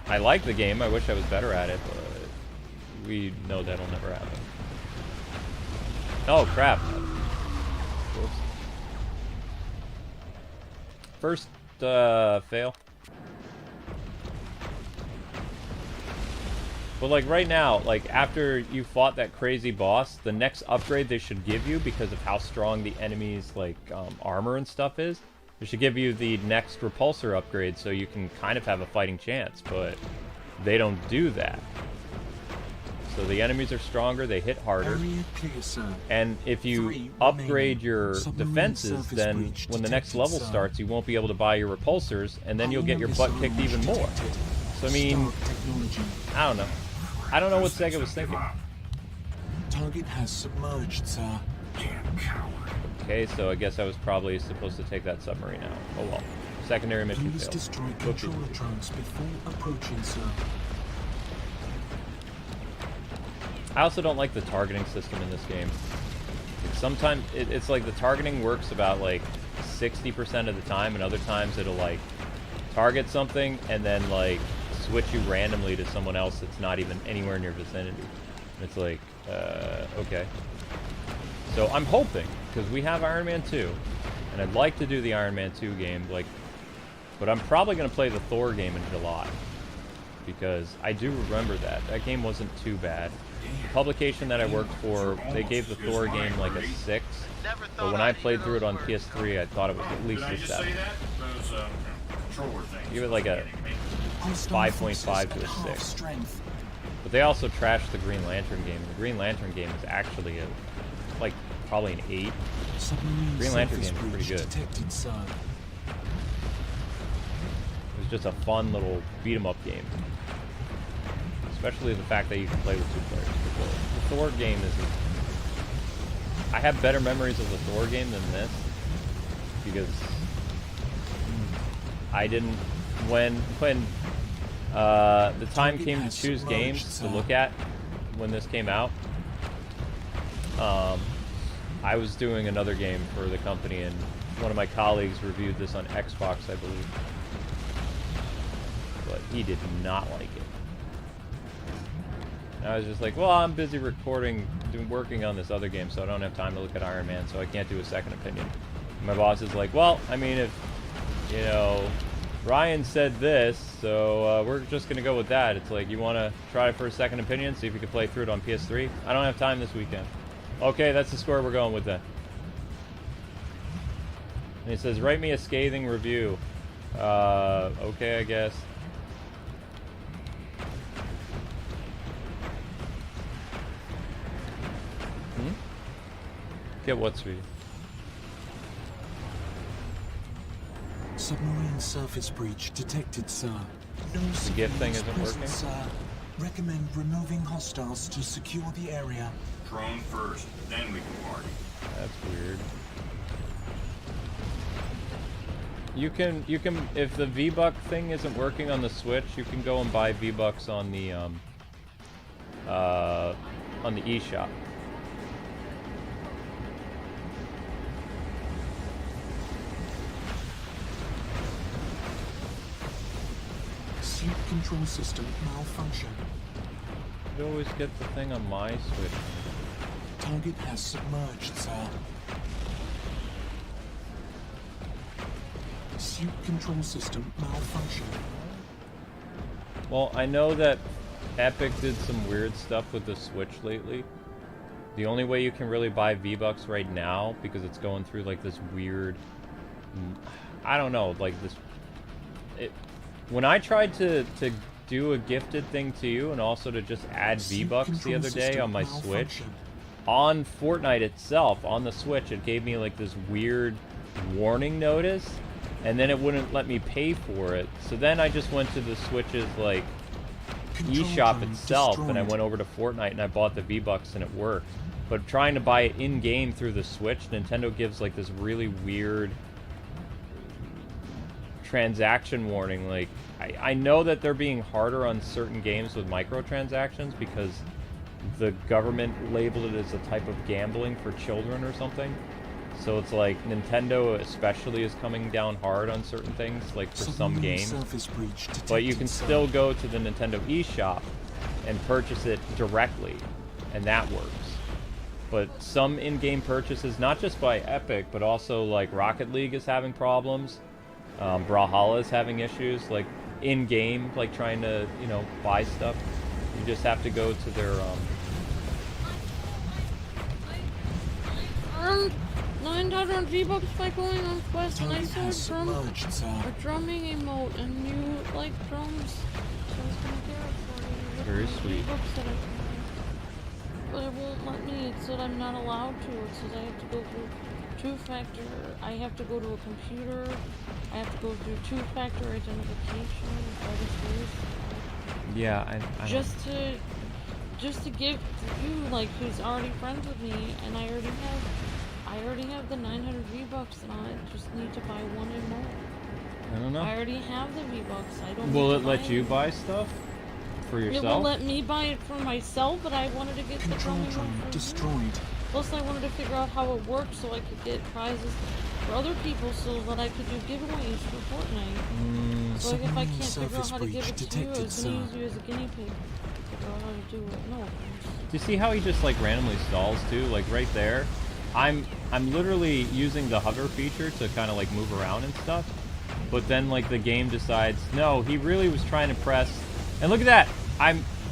I like the game. I wish I was better at it, but we know that'll never happen. Oh, crap. Whoops. First, fail. But like right now, like after you fought that crazy boss, the next upgrade they should give you, because of how strong the enemy's like armor and stuff is, they should give you the next repulsor upgrade so you can kind of have a fighting chance, but they don't do that. So the enemies are stronger, they hit harder, Area clear, sir. and if you 3 upgrade remaining. your Submarine defenses, surface then breach when the next detected, level sir. starts, you won't be able to buy your repulsors, and then you'll get your Missile butt kicked launch even more. detected. So I mean, Stark technology. I don't know. I don't know what Sega was thinking. Target has submerged, sir. Damn coward. Okay, so I guess I was probably supposed to take that submarine out. Oh well. Secondary mission Please failed. destroy Oopsie controller daisy. drones before approaching, sir. I also don't like the targeting system in this game. Sometimes it's like the targeting works about like 60% of the time, and other times it'll like target something and then like switch you randomly to someone else that's not even anywhere in your vicinity. It's like, okay. So I'm hoping, because we have Iron Man 2, and I'd like to do the Iron Man 2 game, like, but I'm probably going to play the Thor game in July, because I do remember that. That game wasn't too bad. The publication that I worked for, they gave the Thor game like a 6, but when I played through it on PS3, I thought it was at least Did I a just 7. say that? Those controller things. Give it like a Hostile 5.5 forces to a at half 6. strength. But they also trashed the Green Lantern game. The Green Lantern game is actually a, like, probably an 8. Submarine Green Lantern surface game is pretty breach good. detected, sir. It was just a fun little beat-em-up game. Especially the fact that you can play with 2 players. The Thor game isn't... I have better memories of the Thor game than this, because I didn't... When the time came to choose games to look at when this came out, I was doing another game for the company, and one of my colleagues reviewed this on Xbox, I believe. But he did not like it. And I was just like, well, I'm busy working on this other game, so I don't have time to look at Iron Man, so I can't do a second opinion. And my boss is like, well, I mean, if, you know, Ryan said this, so we're just going to go with that. It's like, you want to try for a second opinion, see if you can play through it on PS3? I don't have time this weekend. Okay, that's the score we're going with then. And he says, write me a scathing review. Okay, I guess. Get what, sweetie? Submarine surface breach detected, sir. No The gift thing isn't civilians working? present, sir. Recommend removing hostiles to secure the area. Drone first, then we can party. That's weird. You can, if the V-Buck thing isn't working on the Switch, you can go and buy V-Bucks on the eShop. Suit control system malfunction. You always get the thing on my Switch. Target has submerged, sir. Suit control system malfunction. Well, I know that Epic did some weird stuff with the Switch lately. The only way you can really buy V-Bucks right now, because it's going through like this weird, I don't know, like this, when I tried to do a gifted thing to you and also to just add V-Bucks the other day on my Switch, on Fortnite itself, on the Switch, it gave me like this weird warning notice and then it wouldn't let me pay for it. So then I just went to the Switch's like eShop itself, and I went over to Fortnite and I bought the V-Bucks and it worked. But trying to buy it in-game through the Switch, Nintendo gives like this really weird transaction warning. Like, I know that they're being harder on certain games with microtransactions because the government labeled it as a type of gambling for children or something. So it's like Nintendo especially is coming down hard on certain things, like for some games. But you can still go to the Nintendo eShop and purchase it directly, and that works. But some in-game purchases, not just by Epic, but also like Rocket League is having problems. Brawlhalla is having issues, like in-game, like trying to, you know, buy stuff. You just have to go to their 900 V-Bucks by going on Quest, and I saw a drumming emote, and you like drums, so I was gonna get it for you. Very sweet. But it won't let me. It said I'm not allowed to. It says I have to go through two-factor. I have to go to a computer. I have to go through two-factor identification. All this weird stuff. Yeah, I Just to give you, like, who's already friends with me, and I already have the 900 V-Bucks, and I just need to buy one emote. I don't know. I already have the V-Bucks. I don't. Will it let you buy stuff for yourself? It will let me buy it for myself, but I wanted to get the drumming one for destroyed. Plus, I wanted to figure out how it works so I could get prizes for other people, so that I could do giveaways for Fortnite. So like, if I can't figure out how to give it to you, I was gonna use you as a guinea pig to figure out how to do it. No offense. Do you see how he just like randomly stalls too? Like right there, I'm literally using the hover feature to kind of like move around and stuff. But then like the game decides, no, he really was trying to press. And look at that.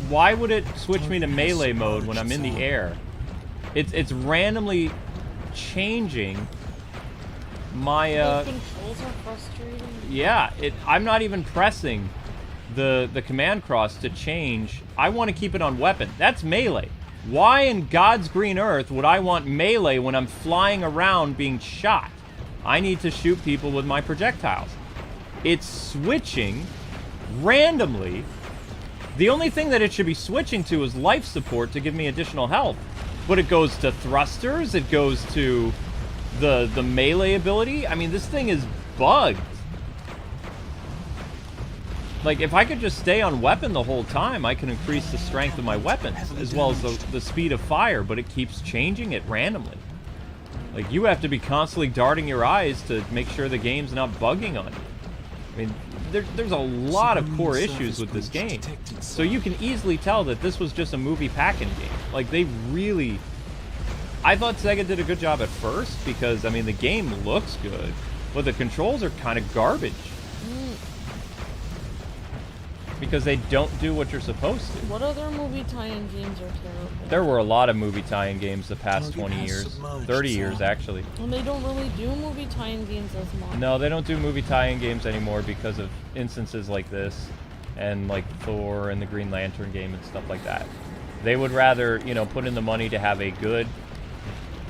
Why would it switch me to melee mode when I'm in the air? It's randomly changing my The controls are frustrating. Yeah, I'm not even pressing the command cross to change. I want to keep it on weapon. That's melee. Why in God's green earth would I want melee when I'm flying around being shot? I need to shoot people with my projectiles. It's switching randomly. The only thing that it should be switching to is life support to give me additional health. But it goes to thrusters, it goes to the melee ability. I mean, this thing is bugged. Like, if I could just stay on weapon the whole time, I can increase the strength of my weapons, as well as the speed of fire, but it keeps changing it randomly. Like, you have to be constantly darting your eyes to make sure the game's not bugging on you. I mean, there's a lot of core issues with this game. So you can easily tell that this was just a movie packing game. Like, they really... I thought Sega did a good job at first, because, I mean, the game looks good, but the controls are kind of garbage. Because they don't do what you're supposed to. What other movie tie-in games are terrible? There were a lot of movie tie-in games the past 20 years. 30 years, actually. And they don't really do movie tie-in games as much. No, they don't do movie tie-in games anymore because of instances like this. And like Thor and the Green Lantern game and stuff like that. They would rather, you know, put in the money to have a good...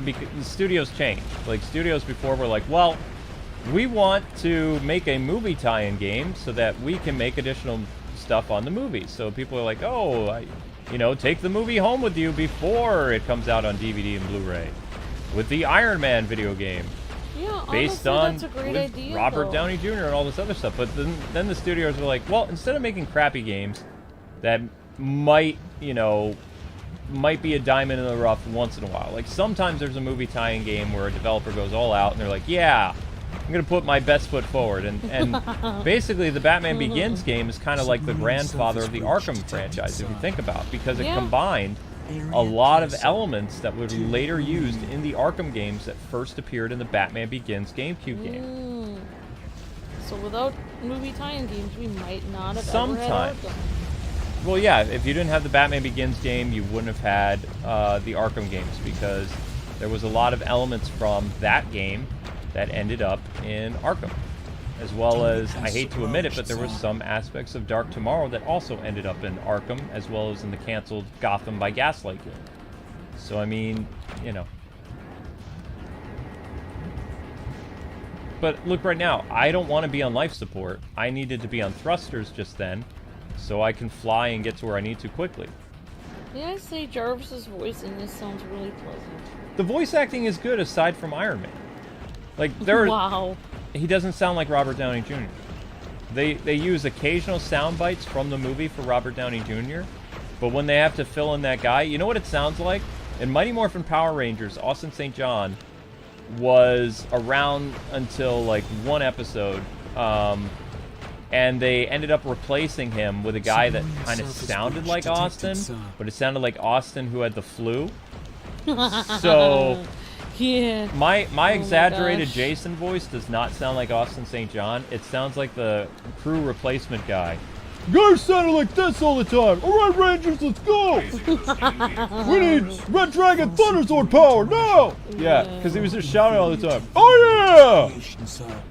Because studios change. Like, studios before were like, well, we want to make a movie tie-in game so that we can make additional stuff on the movie. So people are like, oh, you know, take the movie home with you before it comes out on DVD and Blu-ray. With the Iron Man video game. Yeah, based honestly, on that's a great with idea, Robert though. Downey Jr. and all this other stuff. But then the studios were like, well, instead of making crappy games that might, you know, might be a diamond in the rough once in a while. Like, sometimes there's a movie tie-in game where a developer goes all out and they're like, yeah, I'm going to put my best foot forward. And basically, the Batman Begins game is kind of like the grandfather of the Arkham franchise, if you think about it, because it combined a lot of elements that were later used in the Arkham games that first appeared in the Batman Begins GameCube game. So without movie tie-in games, we might not have Sometimes. ever had Arkham. Well, yeah, if you didn't have the Batman Begins game, you wouldn't have had the Arkham games, because there was a lot of elements from that game that ended up in Arkham. As well as, I hate to admit it, but there were some aspects of Dark Tomorrow that also ended up in Arkham, as well as in the canceled Gotham by Gaslight game. So, I mean, you know. But look right now, I don't want to be on life support. I needed to be on thrusters just then, so I can fly and get to where I need to quickly. May I say Jarvis's voice in this sounds really pleasant. The voice acting is good aside from Iron Man. Like, Wow. He doesn't sound like Robert Downey Jr. They use occasional sound bites from the movie for Robert Downey Jr., but when they have to fill in that guy, you know what it sounds like? In Mighty Morphin Power Rangers, Austin St. John was around until like one episode, and they ended up replacing him with a guy that kind of sounded like Austin, but it sounded like Austin who had the flu. So yeah, my exaggerated Jason voice does not sound like Austin St. John. It sounds like the crew replacement guy. You guys sounded like this all the time. All right, Rangers, let's go. We need Red Dragon Thunderzord power now. Yeah, because he was just shouting all the time. Oh yeah.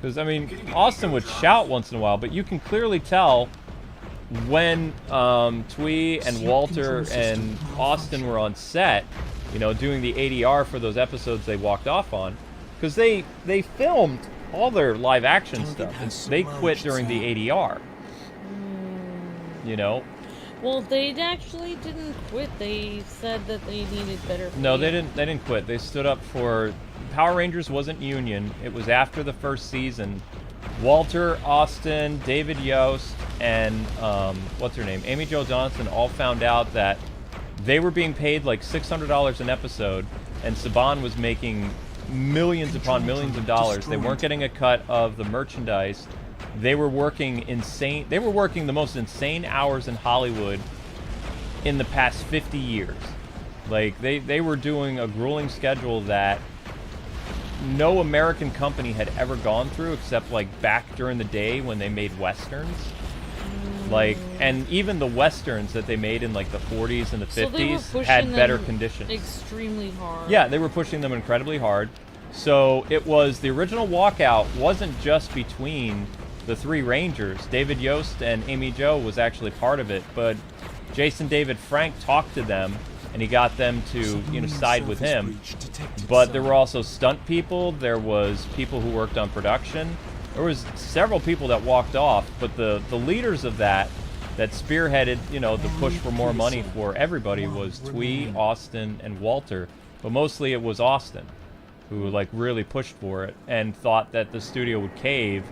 Because I mean, Austin would shout once in a while, but you can clearly tell when Twee and Walter and Austin were on set, you know, doing the ADR for those episodes they walked off on, because they filmed all their live action stuff. They quit during the ADR. You know? Well, they actually didn't quit. They said that they needed better pay. No, they didn't quit. They stood up for... Power Rangers wasn't union. It was after the first season. Walter, Austin, David Yost, and what's her name? Amy Jo Johnson all found out that they were being paid like $600 an episode, and Saban was making millions upon millions of dollars. They weren't getting a cut of the merchandise. They were working the most insane hours in Hollywood in the past 50 years. Like, they were doing a grueling schedule that no American company had ever gone through, except like back during the day when they made westerns. Like, and even the westerns that they made in like the 40s and the 50s had better conditions. Extremely hard. Yeah, they were pushing them incredibly hard. So it was, the original walkout wasn't just between the three Rangers. David Yost and Amy Jo was actually part of it, but Jason David Frank talked to them and he got them to, you know, side with him. But there were also stunt people, there was people who worked on production, there was several people that walked off, but the leaders of that spearheaded, you know, the push for more money for everybody was Twee, Austin, and Walter, but mostly it was Austin who like really pushed for it and thought that the studio would cave,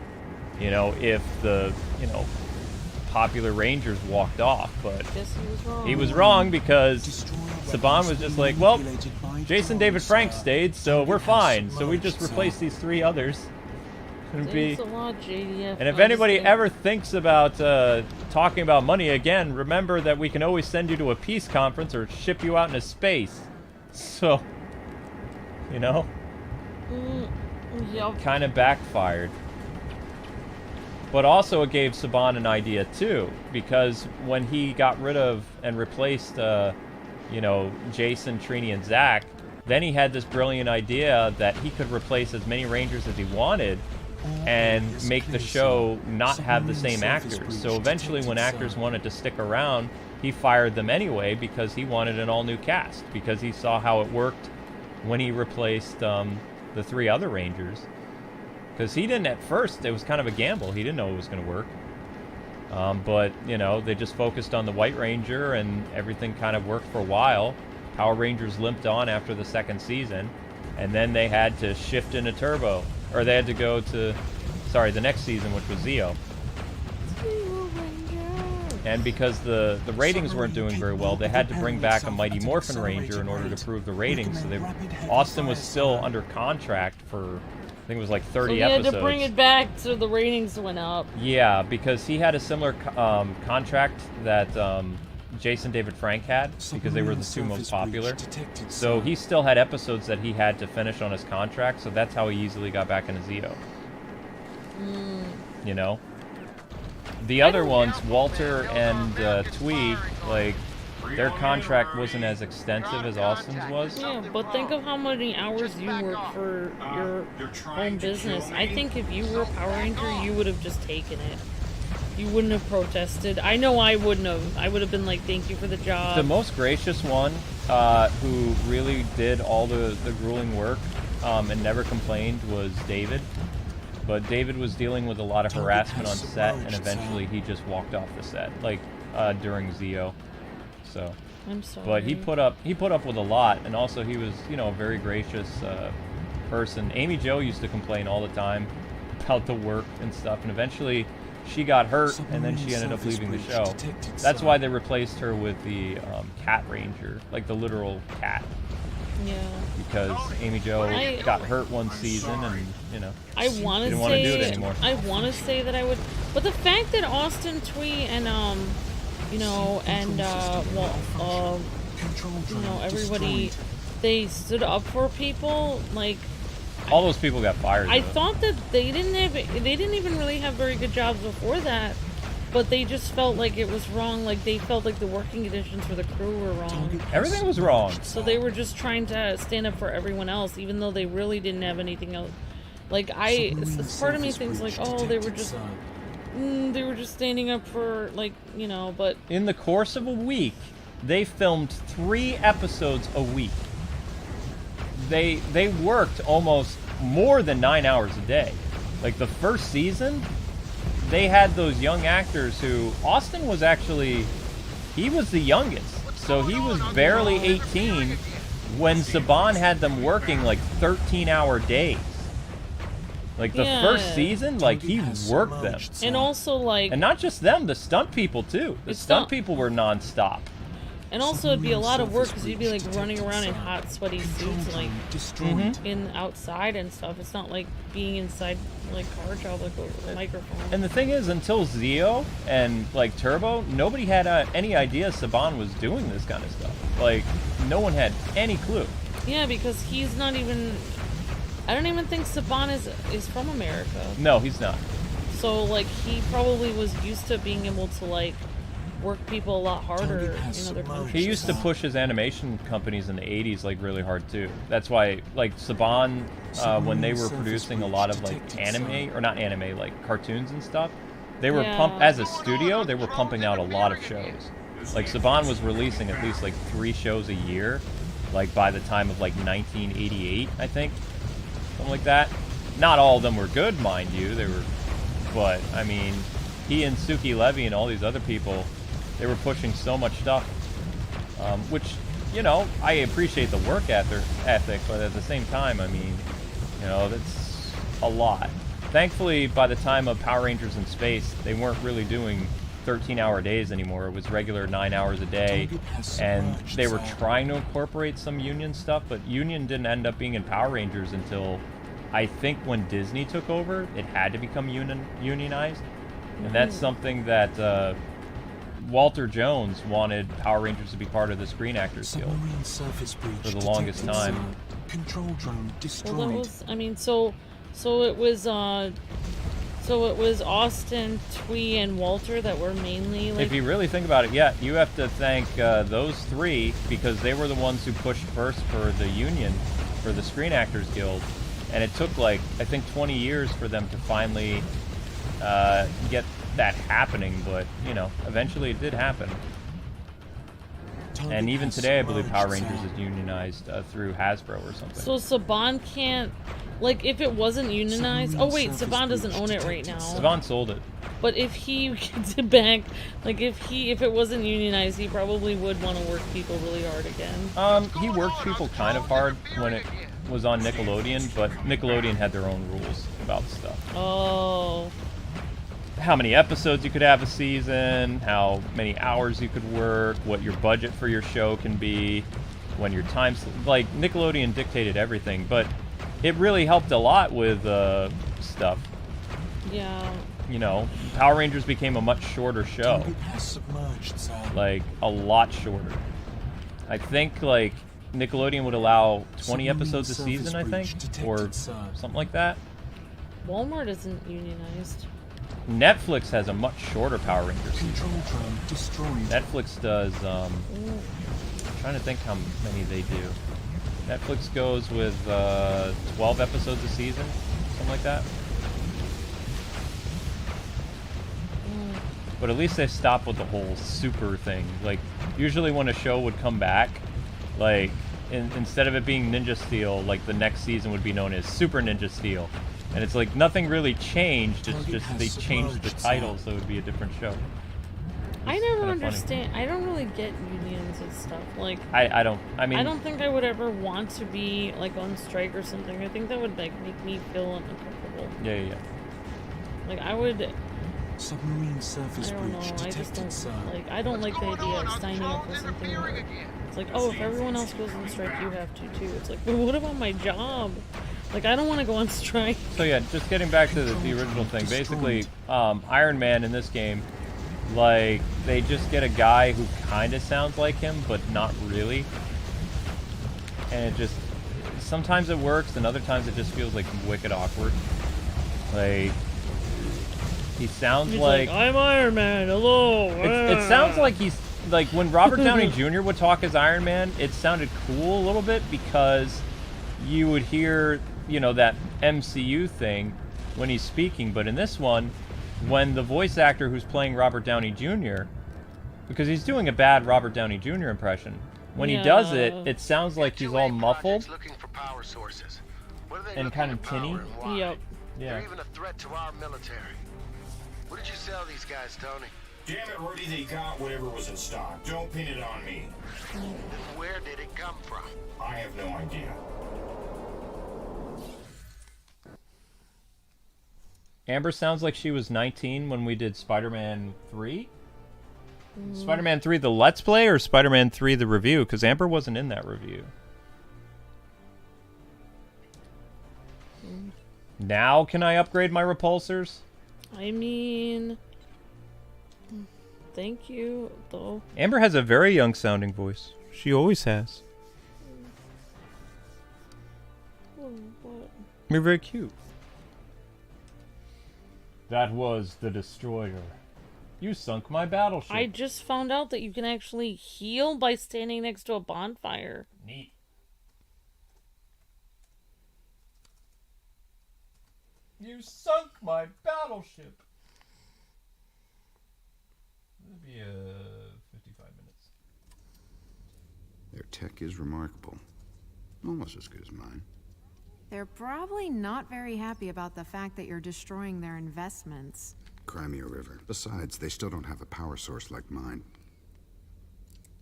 you know, if the, you know, popular Rangers walked off. But he was wrong because Saban was just like, well, Jason David Frank stayed, so we're fine. So we just replaced these three others. And if anybody ever thinks about talking about money again, remember that we can always send you to a peace conference or ship you out into space. So, you know, kind of backfired. But also it gave Saban an idea too, because when he got rid of and replaced, you know, Jason, Trini, and Zach, then he had this brilliant idea that he could replace as many Rangers as he wanted and make the show not have the same actors. So eventually when actors wanted to stick around, he fired them anyway because he wanted an all-new cast, because he saw how it worked when he replaced the three other Rangers. Because he didn't at first, it was kind of a gamble. He didn't know it was going to work. But, you know, they just focused on the White Ranger and everything kind of worked for a while. Power Rangers limped on after the second season. And then they had to shift into Turbo. Or they had to go to, sorry, the next season, which was Zeo. And because the ratings weren't doing very well, they had to bring back a Mighty Morphin Ranger in order to prove the ratings. So Austin was still under contract for, I think it was like 30 episodes. So he had to bring it back so the ratings went up. Yeah, because he had a similar contract that Jason David Frank had, because they were the two most popular. So he still had episodes that he had to finish on his contract, so that's how he easily got back into Zeo. You know? The other ones, Walter and Twee, like, their contract wasn't as extensive as Austin's was. Yeah, but think of how many hours you work for your own business. I think if you were a Power Ranger, you would have just taken it. You wouldn't have protested. I know I wouldn't have. I would have been like, thank you for the job. The most gracious one, who really did all the grueling work and never complained, was David. But David was dealing with a lot of harassment on set, and eventually he just walked off the set, like during Zio. So. I'm sorry. But he put up with a lot, and also he was, you know, a very gracious person. Amy Jo used to complain all the time about the work and stuff, and eventually she got hurt, and then she ended up leaving the show. That's why they replaced her with the cat ranger, like the literal cat. Yeah. Because Amy Jo got hurt one season, and you know, I want to didn't want to do it anymore. I want to say that I would, but the fact that Austin, Twee, and you know, and you know, everybody, they stood up for people, like. All those people got fired. I thought that they didn't even really have very good jobs before that, but they just felt like it was wrong. Like they felt like the working conditions for the crew were wrong. Everything was wrong. So they were just trying to stand up for everyone else, even though they really didn't have anything else. Like part of me thinks like, oh, they were just standing up for, like, you know, but in the course of a week, they filmed 3 episodes a week. They worked almost more than 9 hours a day. Like the first season, they had those young actors who Austin was actually, he was the youngest, so he was barely 18 when Saban had them working like 13-hour days. Like the first season, like he worked them, and also like, and not just them, the stunt people too. The stunt people were non-stop. And also, it'd be a lot of work because you'd be like running around in hot, sweaty suits, like in outside and stuff. It's not like being inside like car job, like a microphone. And the thing is, until Zio and like Turbo, nobody had any idea Saban was doing this kind of stuff. Like no one had any clue. Yeah, because he's not even. I don't even think Saban is from America. No, he's not. So like he probably was used to being able to like work people a lot harder in other countries. He used to push his animation companies in the 80s like really hard too. That's why like Saban, when they were producing a lot of like anime, or not anime, like cartoons and stuff, they were as a studio, they were pumping out a lot of shows. Like Saban was releasing at least like 3 shows a year, like by the time of like 1988, I think. Something like that. Not all of them were good, mind you. They were, but I mean, he and Suki Levy and all these other people, they were pushing so much stuff, which, you know, I appreciate the work ethic, but at the same time, I mean, you know, that's a lot. Thankfully, by the time of Power Rangers in Space, they weren't really doing 13-hour days anymore. It was regular 9 hours a day, and they were trying to incorporate some Union stuff, but Union didn't end up being in Power Rangers until, I think, when Disney took over. It had to become unionized, and that's something that Walter Jones wanted Power Rangers to be part of the Screen Actors Guild for the longest time. Control drone destroyed. Well, that was, I mean, so it was Austin, Twee, and Walter that were mainly like. If you really think about it, yeah, you have to thank those 3 because they were the ones who pushed first for the union, for the Screen Actors Guild, and it took like I think 20 years for them to finally get that happening. But you know, eventually it did happen. And even today, I believe Power Rangers is unionized through Hasbro or something. So Saban can't, like, if it wasn't unionized. Oh wait, Saban doesn't own it right now. Saban sold it. But if he gets it back, like if it wasn't unionized, he probably would want to work people really hard again. He worked people kind of hard when it was on Nickelodeon, but Nickelodeon had their own rules about stuff. Oh. How many episodes you could have a season, how many hours you could work, what your budget for your show can be, when your time's like Nickelodeon dictated everything, but it really helped a lot with stuff. Yeah. You know, Power Rangers became a much shorter show. Like a lot shorter. I think like Nickelodeon would allow 20 episodes a season, I think, or something like that. Walmart isn't unionized. Netflix has a much shorter Power Rangers season. Netflix does, I'm trying to think how many they do. Netflix goes with 12 episodes a season, something like that. But at least they stopped with the whole super thing. Like, usually when a show would come back, like, instead of it being Ninja Steel, like the next season would be known as Super Ninja Steel. And it's like nothing really changed. It's Target just has they changed the submerged title Sam. so it would be a different show. I It's never kinda funny. understand. I don't really get unions and stuff. Like, I don't. I mean, I don't think I would ever want to be like on strike or something. I think that would like make me feel uncomfortable. yeah. Like I would. Submarine surface I don't know. breach I just detected, don't sir. like. I don't like the idea of signing up for something where it's like, oh, if everyone else goes on strike, you have to too. It's like, well, what about my job? Like, I don't want to go on strike. So yeah, just getting back to the original thing. Basically, Iron Man in this game, like they just get a guy who kind of sounds like him, but not really. And it just sometimes it works, and other times it just feels like wicked awkward. Like he sounds He's like I'm Iron Man. Hello. it sounds like he's like when Robert Downey Jr. would talk as Iron Man, it sounded cool a little bit because you would hear, you know, that MCU thing when he's speaking. But in this one, when the voice actor who's playing Robert Downey Jr., because he's doing a bad Robert Downey Jr. impression, when he does it, it sounds like he's all muffled and kind of tinny. Yep. Yeah. They're even a threat to our military. What did you sell these guys, Tony? Damn it, Rudy, they got whatever was in stock. Don't pin it on me. Then where did it come from? I have no idea. Amber sounds like she was 19 when we did Spider-Man 3. Spider-Man 3 the Let's Play or Spider-Man 3 the review? Because Amber wasn't in that review. Now can I upgrade my repulsors? I mean, thank you, though. Amber has a very young sounding voice. She always has. What? You're very cute. That was the destroyer. You sunk my battleship. I just found out that you can actually heal by standing next to a bonfire. Neat. You sunk my battleship. That'd be 55 minutes. Their tech is remarkable. Almost as good as mine. They're probably not very happy about the fact that you're destroying their investments. Crimea River. Besides, they still don't have a power source like mine.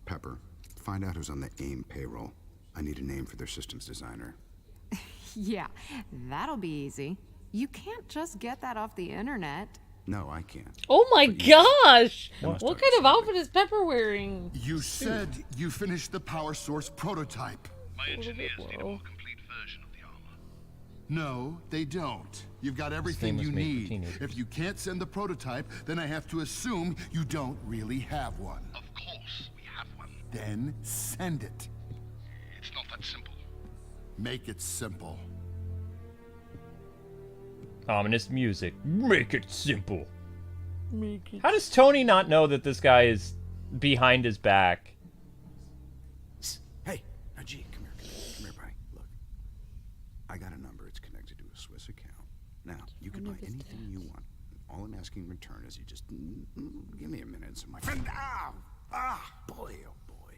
Pepper, find out who's on the AIM payroll. I need a name for their systems designer. Yeah, that'll be easy. You can't just get that off the internet. No, I can't. Oh my gosh! What? What kind of outfit is Pepper wearing? You said you finished the power source prototype. My engineers need a more complete version of the armor. No, they don't. You've got everything you need. If you can't send the prototype, then I have to assume you don't really have one. Of course, we have one. Then send it. It's not that simple. Make it simple. Ominous music. Make it simple. Make it. How does Tony not know that this guy is behind his back? Hey, G, come here, buddy. Look, I got a number. It's connected to a Swiss account. Now, you can buy anything you want. All I'm asking in return is you just give me a minute, so my friend. Boy, oh boy.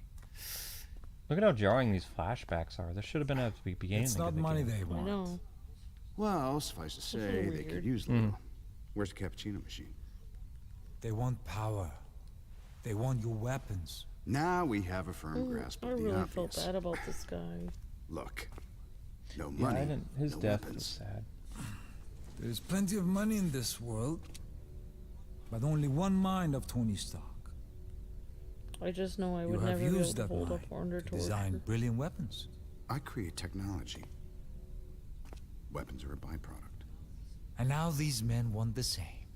Look at how jarring these flashbacks are. This should have been at the beginning. It's not money they I want. know. Well, suffice to say, they could use a little. Where's the cappuccino machine? They want power. They want your weapons. Now we have a firm grasp I of the really obvious. felt bad about this guy. Look, no Yeah, money, his no death weapons. was sad. There's plenty of money in this world, but only one mind of Tony Stark. I just know I You would have never be able used to that hold mind up under to torture. design brilliant weapons. I create technology. Weapons are a byproduct. And now these men want the same.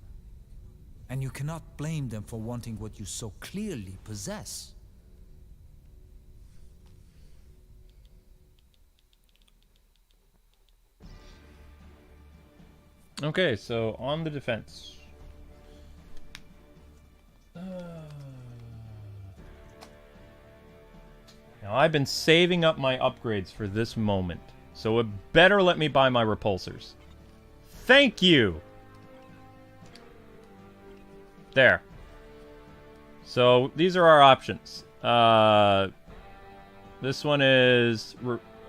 And you cannot blame them for wanting what you so clearly possess. Okay, so on the defense. Now I've been saving up my upgrades for this moment, so it better let me buy my repulsors. Thank you! There. So these are our options. This one is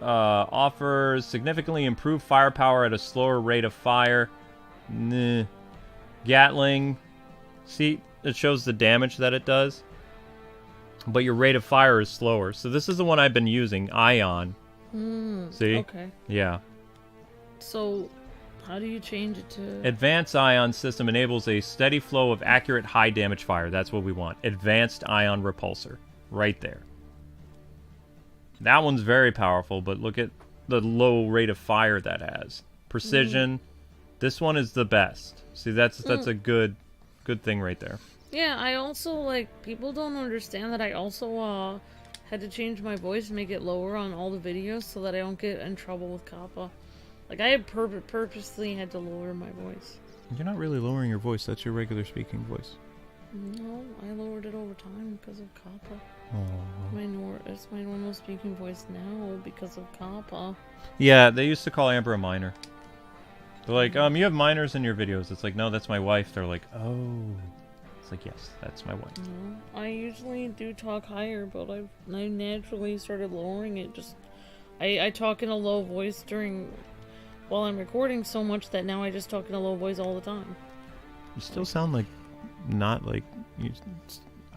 offers significantly improved firepower at a slower rate of fire. Nah. Gatling. See, it shows the damage that it does. But your rate of fire is slower. So this is the one I've been using, Ion. See? Okay. Yeah. So, how do you change it to... Advanced Ion system enables a steady flow of accurate high damage fire. That's what we want. Advanced Ion Repulsor. Right there. That one's very powerful, but look at the low rate of fire that has. Precision. This one is the best. See, that's a good thing right there. Yeah, I also, like, people don't understand that I also, had to change my voice and make it lower on all the videos so that I don't get in trouble with Coppa. Like, I had purposely had to lower my voice. You're not really lowering your voice. That's your regular speaking voice. No, I lowered it over time because of Coppa. It's my normal speaking voice now because of Coppa. Yeah, they used to call Amber a minor. They're like, you have minors in your videos. It's like, no, that's my wife. They're like, oh. It's like, yes, that's my wife. No, I usually do talk higher, but I naturally started lowering it. Just, I talk in a low voice while I'm recording so much that now I just talk in a low voice all the time. You still sound like, not like,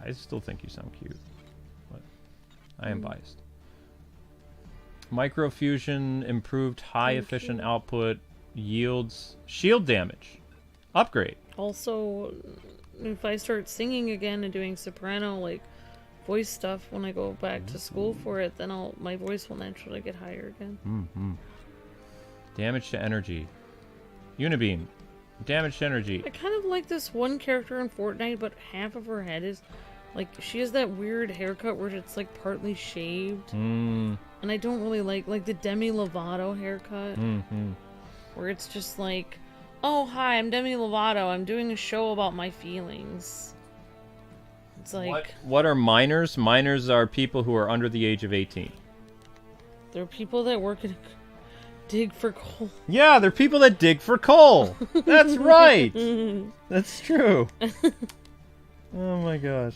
I still think you sound cute. But I am biased. Microfusion, improved high efficient output, yields, shield damage. Upgrade. Also, if I start singing again and doing soprano, like, voice stuff when I go back to school for it, then my voice will naturally get higher again. Damage to energy. Unibeam. Damage to energy. I kind of like this one character in Fortnite, but half of her head is, like, she has that weird haircut where it's, like, partly shaved. And I don't really like the Demi Lovato haircut. Where it's just like, oh, hi, I'm Demi Lovato. I'm doing a show about my feelings. It's like... What are minors? Minors are people who are under the age of 18. They're people that work at dig for coal. Yeah, they're people that dig for coal. That's right. That's true. Oh my gosh.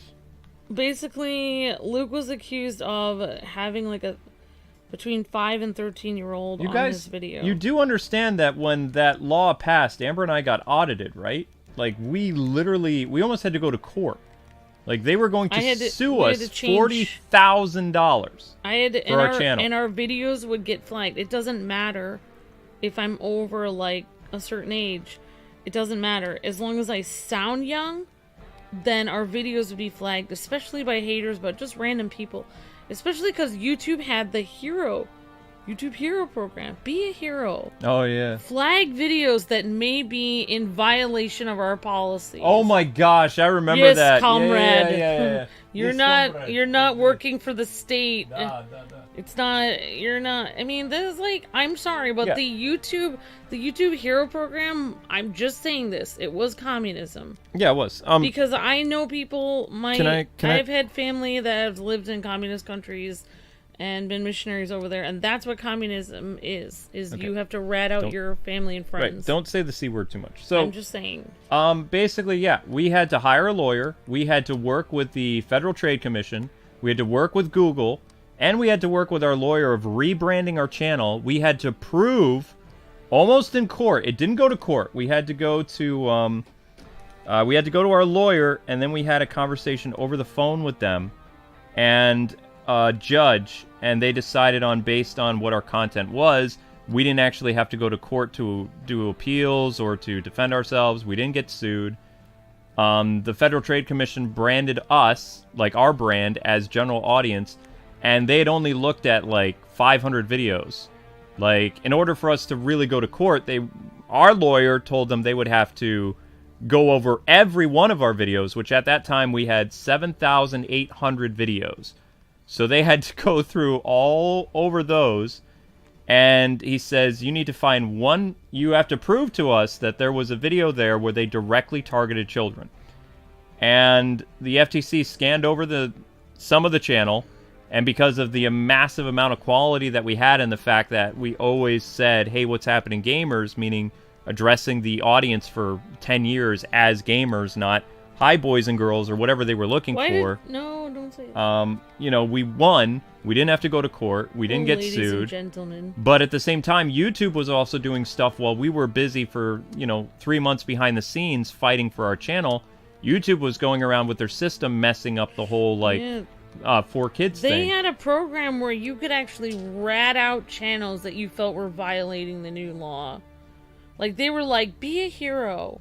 Basically, Luke was accused of having like a between 5 and 13-year-old on his video. You do understand that when that law passed, Amber and I got audited, right? Like, we almost had to go to court. Like, they were going to sue us $40,000 for our channel. And our videos would get flagged. It doesn't matter if I'm over, like, a certain age. It doesn't matter. As long as I sound young, then our videos would be flagged, especially by haters, but just random people. Especially because YouTube had the YouTube Hero program. Be a hero. Oh, yeah. Flag videos that may be in violation of our policies. Oh my gosh, I remember that. Yes, comrade. Yeah. You're not working for the state. Nah. It's not, you're not, I mean, this is like, I'm sorry, but the YouTube Hero program, I'm just saying this, it was communism. Yeah, it was. Because I know people, I've had family that have lived in communist countries and been missionaries over there, and that's what communism is okay. You have to rat out your family and friends. Right, don't say the C word too much. So I'm just saying. Basically, yeah, we had to hire a lawyer, we had to work with the Federal Trade Commission, we had to work with Google, and we had to work with our lawyer of rebranding our channel. We had to prove, almost in court, it didn't go to court, we had to go to our lawyer, and then we had a conversation over the phone with them, and judge, and they decided based on what our content was. We didn't actually have to go to court to do appeals or to defend ourselves. We didn't get sued. The Federal Trade Commission branded us, like our brand, as general audience, and they had only looked at like 500 videos. Like, in order for us to really go to court, our lawyer told them they would have to go over every one of our videos, which at that time we had 7,800 videos. So they had to go through all over those, and he says, you need to find one, you have to prove to us that there was a video there where they directly targeted children. And the FTC scanned over some of the channel, and because of the massive amount of quality that we had and the fact that we always said, hey, what's happening gamers, meaning addressing the audience for 10 years as gamers, not Hi, boys and girls, or whatever they were looking for. No, don't say it. You know, we won. We didn't have to go to court. We didn't get ladies sued. And gentlemen. But at the same time, YouTube was also doing stuff while we were busy for, 3 months behind the scenes fighting for our channel. YouTube was going around with their system messing up the whole, 4Kids thing. They had a program where you could actually rat out channels that you felt were violating the new law. Like, they were like, be a hero.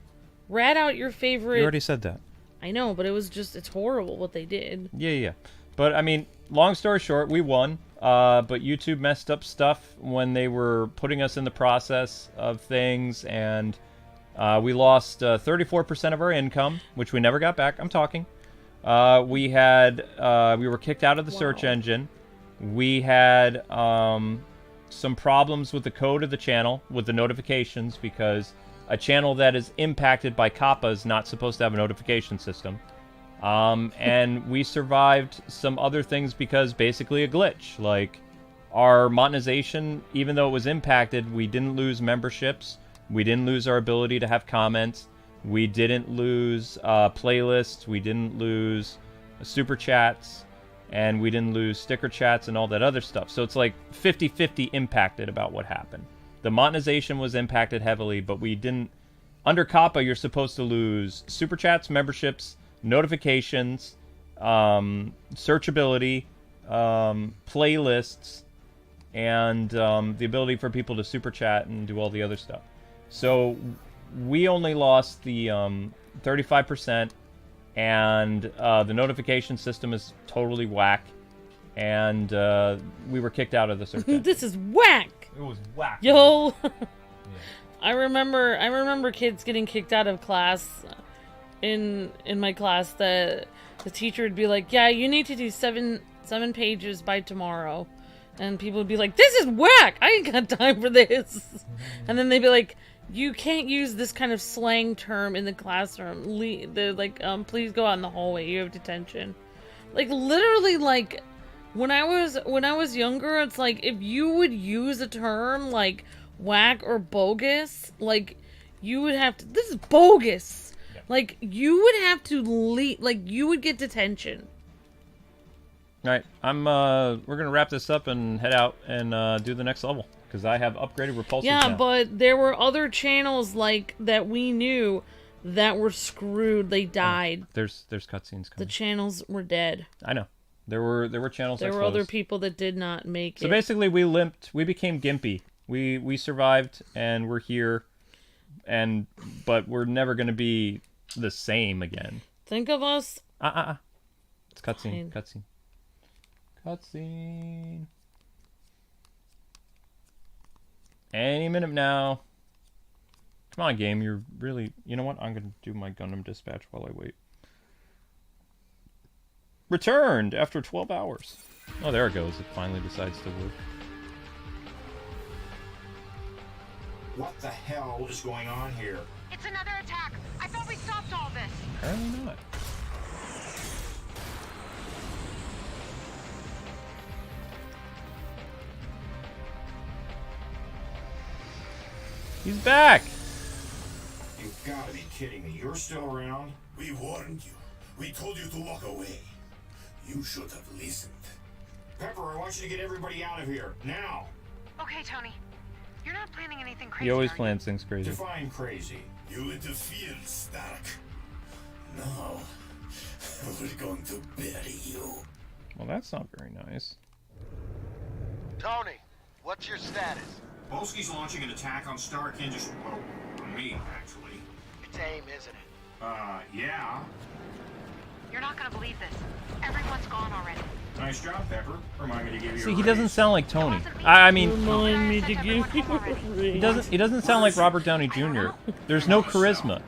Rat out your favorite... You already said that. I know, but it was just, it's horrible what they did. Yeah. But, I mean, long story short, we won. But YouTube messed up stuff when they were putting us in the process of things, and we lost 34% of our income, which we never got back. I'm talking. We were kicked out of the search engine. We had some problems with the code of the channel, with the notifications, because a channel that is impacted by Coppa is not supposed to have a notification system. And we survived some other things because basically a glitch. Like, our monetization, even though it was impacted, we didn't lose memberships. We didn't lose our ability to have comments. We didn't lose playlists. We didn't lose super chats. And we didn't lose sticker chats and all that other stuff. So it's like 50-50 impacted about what happened. The monetization was impacted heavily, but we didn't... Under Coppa, you're supposed to lose super chats, memberships, notifications, searchability, playlists, and the ability for people to super chat and do all the other stuff. So we only lost the 35%, and the notification system is totally whack, and we were kicked out of the search engine. This is whack! It was whack. Yo! Yeah. I remember kids getting kicked out of class in my class. The teacher would be like, yeah, you need to do seven pages by tomorrow. And people would be like, this is whack! I ain't got time for this! And then they'd be like, you can't use this kind of slang term in the classroom. Please go out in the hallway. You have detention. Like, literally, like, when I was younger, it's like, if you would use a term like whack or bogus, like, you would have to... This is bogus! Yeah. Like, you would have to leave... Like, you would get detention. Alright, we're gonna wrap this up and head out and do the next level. Because I have upgraded repulsors now. But there were other channels, like, that we knew that were screwed. They died. There's cutscenes coming. The channels were dead. I know. There were channels There that were closed. other people that did not make it. So basically we limped. We became gimpy. We survived, and we're here. But we're never going to be the same again. Think of us... It's cutscene. Cutscene. Any minute now. Come on, game. You're really... You know what? I'm going to do my Gundam dispatch while I wait. Returned after 12 hours. Oh, there it goes. It finally decides to work. What the hell is going on here? It's another attack. I thought we stopped all this. Apparently not. He's back! You've got to be kidding me. You're still around? We warned you. We told you to walk away. You should have listened. Pepper, I want you to get everybody out of here. Now! Okay, Tony. You're not planning anything crazy. He always plans things crazy. Define crazy. You interfered, Stark. Now, we're going to bury you. Well, that's not very nice. Tony, what's your status? Bolsky's launching an attack on Stark Industries. Well, on me, actually. It's AIM, isn't it? Yeah. You're not gonna believe this. Everyone's gone already. Nice job, Pepper. Remind me to give you See, a he raise. doesn't sound like Tony. I mean... Remind me to give you a raise. He doesn't sound like Robert Downey Jr. There's no charisma.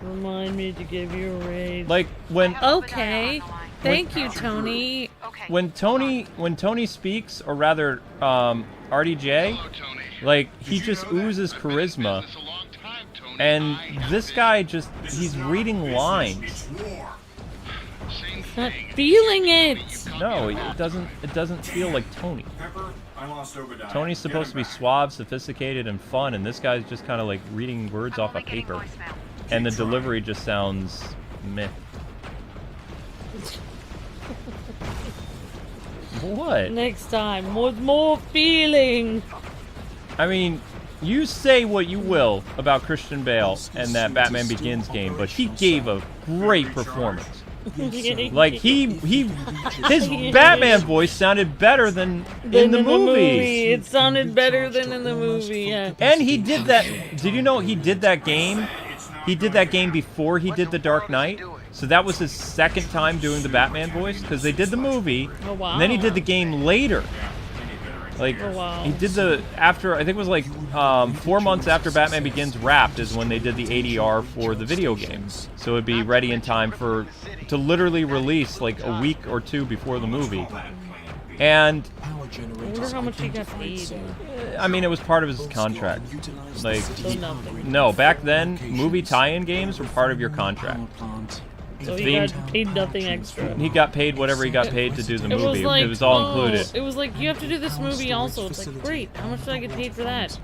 Remind me to give you a raise. Like, when... Okay. Thank you, Tony. When Tony speaks, or rather, RDJ, like, he just oozes charisma. And this guy just, he's reading lines. He's not feeling it. No, it doesn't feel like Tony. Pepper, I lost Obadiah. Tony's supposed to be suave, sophisticated, and fun, and this guy's just kind of like reading words off a paper. And the delivery just sounds Meh. What? Next time, with more feeling. I mean, you say what you will about Christian Bale and that Batman Begins game, but he gave a great performance. Like his Batman voice sounded better than in the movie. It sounded better than in the movie, yeah. And he did that. Did you know he did that game? He did that game before he did The Dark Knight. So that was his second time doing the Batman voice, because they did the movie, oh, wow. and then he did the game later. Like, oh, wow. he did the, after, I think it was like 4 months after Batman Begins Wrapped is when they did the ADR for the video game. So it'd be ready in time to literally release like a week or two before the movie. And I wonder how much he got paid. I mean, it was part of his contract. Like, So nothing. no, back then, movie tie-in games were part of your contract. So he got paid nothing extra. He got paid whatever he got paid to do the movie. Like, it was all included. It was like, you have to do this movie also. It's like, great, how much did I get paid for that?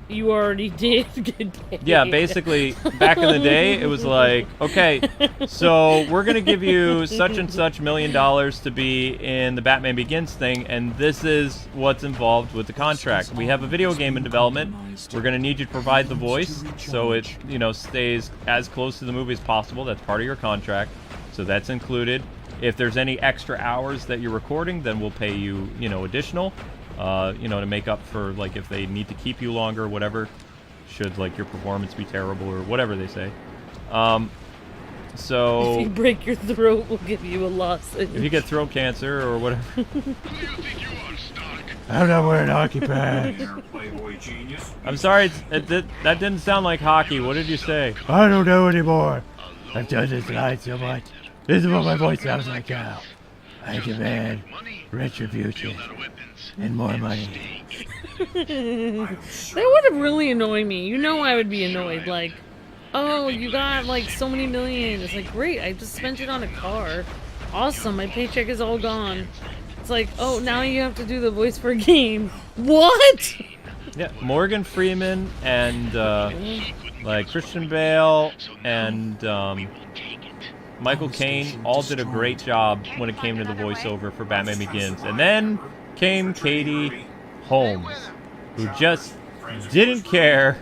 You already did get paid. Yeah, basically, back in the day, it was like, okay, so we're going to give you such and such $1 million to be in the Batman Begins thing, and this is what's involved with the contract. We have a video game in development. We're going to need you to provide the voice so it, you know, stays as close to the movie as possible. That's part of your contract, so that's included. If there's any extra hours that you're recording, then we'll pay you, you know, additional. You know, to make up for, like, if they need to keep you longer or whatever, should, like, your performance be terrible or whatever they say. So... If you break your throat, we'll give you a lozenge. If you get throat cancer or whatever... I'm not wearing hockey pads. I'm sorry, that didn't sound like hockey. What did you say? I don't know anymore. I've done this line so much. This is what my voice sounds like now. I demand retribution. And more money. That would have really annoyed me. You know I would be annoyed. Like, oh, you got like so many million. It's like, great, I just spent it on a car. Awesome, my paycheck is all gone. It's like, oh, now you have to do the voice for a game. What? Yeah, Morgan Freeman and like Christian Bale and Michael Caine all did a great job when it came to the voiceover for Batman Begins. And then came Katie Holmes, who just didn't care,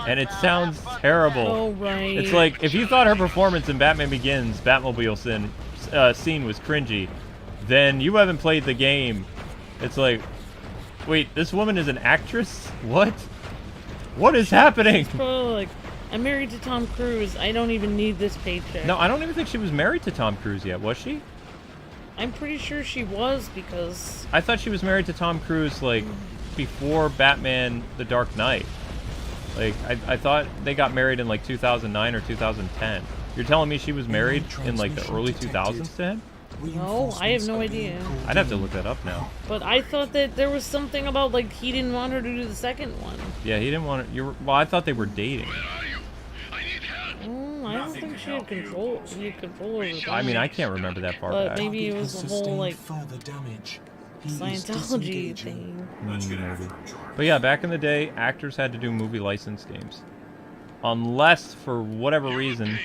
and it sounds terrible. Oh, right. It's like, if you thought her performance in Batman Begins Batmobile scene was cringy, then you haven't played the game. It's like, wait, this woman is an actress? What? What is happening? It's probably like, I'm married to Tom Cruise. I don't even need this paycheck. No, I don't even think she was married to Tom Cruise yet, was she? I'm pretty sure she was, because... I thought she was married to Tom Cruise, like, before Batman The Dark Knight. Like, I thought they got married in, like, 2009 or 2010. You're telling me she was married in, like, the early 2000s to him? No, I have no idea. I'd have to look that up now. But I thought that there was something about, like, he didn't want her to do the second one. Yeah, he didn't want to... Well, I thought they were dating. I don't think she had control. He had control over that. I mean, I can't remember that far But back. maybe it was the whole, like, Scientology thing. Maybe. But yeah, back in the day, actors had to do movie license games. Unless, for whatever reason,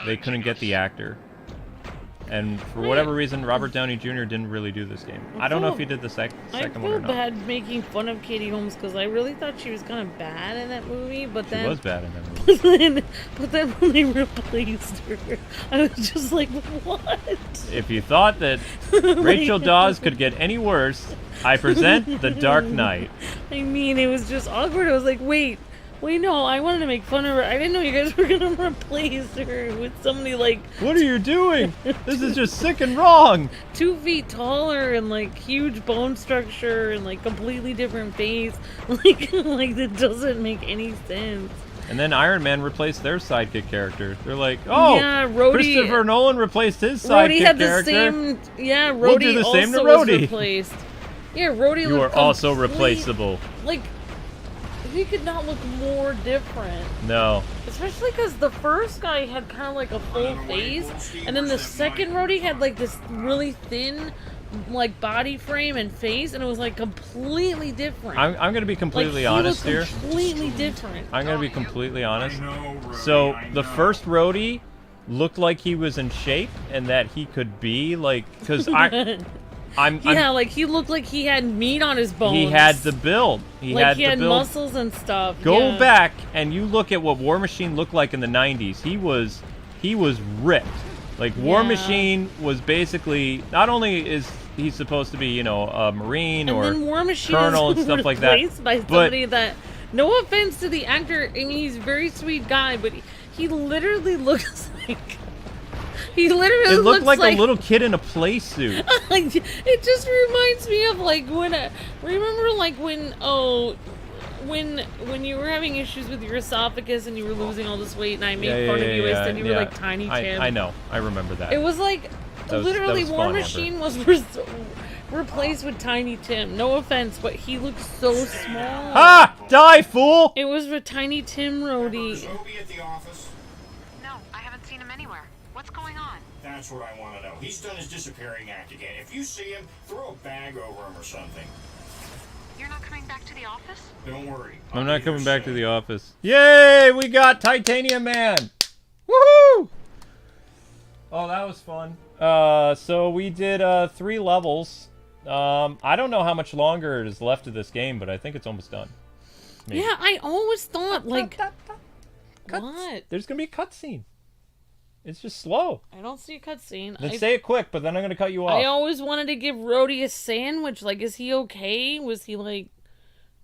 they couldn't get the actor. And for whatever reason, Robert Downey Jr. didn't really do this game. I don't know if he did the second one or not. I feel bad making fun of Katie Holmes because I really thought she was kind of bad in that movie, but then... She was bad in that movie. But then when they replaced her, I was just like, what? If you thought that Rachel Dawes could get any worse, I present The Dark Knight. I mean, it was just awkward. I was like, wait, no, I wanted to make fun of her. I didn't know you guys were going to replace her with somebody like... What are you doing? This is just sick and wrong. 2 feet taller and like huge bone structure and like completely different face. Like that doesn't make any sense. And then Iron Man replaced their sidekick character. They're like, oh, yeah, Rhodey, Christopher Nolan replaced his sidekick had the character. Same, yeah, Rhodey we'll do the same to also was Rhodey. Replaced. Yeah, Rhodey You are also replaceable. Like, he could not look more different. No. Especially because the first guy had kind of like a full face, and then the second Rhodey had like this really thin, like body frame and face, and it was like completely different. I'm gonna be completely like, honest here. Completely different. I'm gonna be completely honest. So the first Rhodey looked like he was in shape and that he could be like, because like he looked like he had meat on his bones. He had the build. He had muscles and stuff. Go back and you look at what War Machine looked like in the 90s. He was ripped. Like War Machine was basically, not only is he supposed to be, you know, a Marine and or then War Machine Colonel and stuff like that, replaced by somebody that, no offense to the actor, I mean he's a very sweet guy, but he literally looks like. He literally looked looks like a little kid in a play suit. Like, it just reminds me of like remember like when you were having issues with your esophagus and you were losing all this weight and I made fun of you. I said you were like Tiny Tim. I know. I remember that. It was like literally War Machine was replaced with Tiny Tim. No offense, but he looks so small. Ah! Die, fool! It was with Tiny Tim Rhodey. Is Obi at the office? No, I haven't seen him anywhere. What's going on? That's what I want to know. He's done his disappearing act again. If you see him, throw a bag over him or something. You're not coming back to the office? Don't worry. I'm not coming back to the office. Yay! We got Titanium Man! Woohoo! Oh, that was fun. So we did 3 levels. I don't know how much longer is left of this game, but I think it's almost done. Maybe. Yeah, I always thought like what? There's gonna be a cutscene. It's just slow. I don't see a cutscene. Then say it quick, but then I'm gonna cut you off. I always wanted to give Rhodey a sandwich. Like, is he okay? Was he like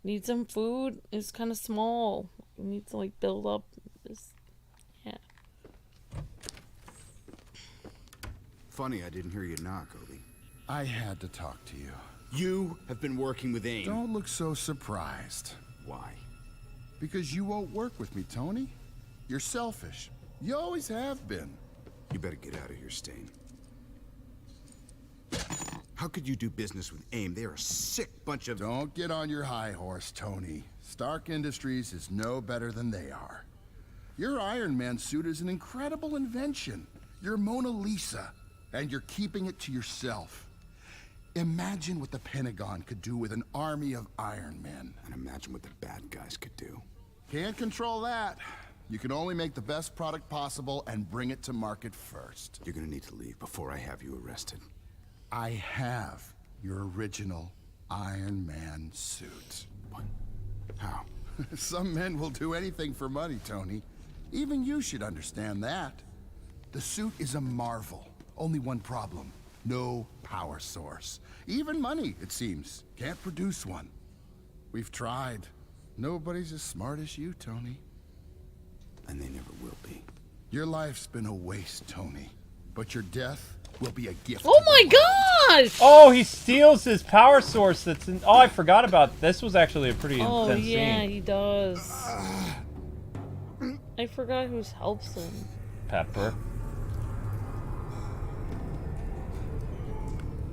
need some food? It's kind of small. He needs to like build up. Yeah. Funny, I didn't hear you knock, Obi. I had to talk to you. You have been working with AIM. Don't look so surprised. Why? Because you won't work with me, Tony. You're selfish. You always have been. You better get out of here, Stain. How could you do business with AIM? They're a sick bunch of... Don't get on your high horse, Tony. Stark Industries is no better than they are. Your Iron Man suit is an incredible invention. You're Mona Lisa, and you're keeping it to yourself. Imagine what the Pentagon could do with an army of Iron Men. And imagine what the bad guys could do. Can't control that. You can only make the best product possible and bring it to market first. You're gonna need to leave before I have you arrested. I have your original Iron Man suit. What? How? Some men will do anything for money, Tony. Even you should understand that. The suit is a marvel. Only one problem. No power source. Even money, it seems, can't produce one. We've tried. Nobody's as smart as you, Tony. And they never will be. Your life's been a waste, Tony. But your death will be a gift. Oh my gosh! Oh, he steals his power source that's in... Oh, I forgot about... This was actually a pretty intense scene. Oh, yeah, he does. I forgot who helps him. Pepper.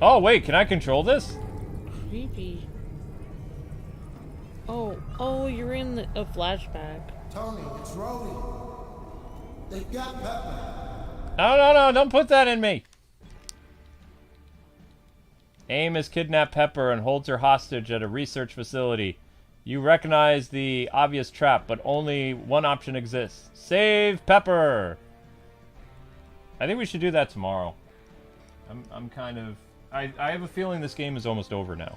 Oh, wait, can I control this? Creepy. Oh, you're in a flashback. Tony, it's Rhodey. They got Pepper. No, don't put that in me. AIM has kidnapped Pepper and holds her hostage at a research facility. You recognize the obvious trap, but only one option exists. Save Pepper! I think we should do that tomorrow. I'm kind of... I have a feeling this game is almost over now.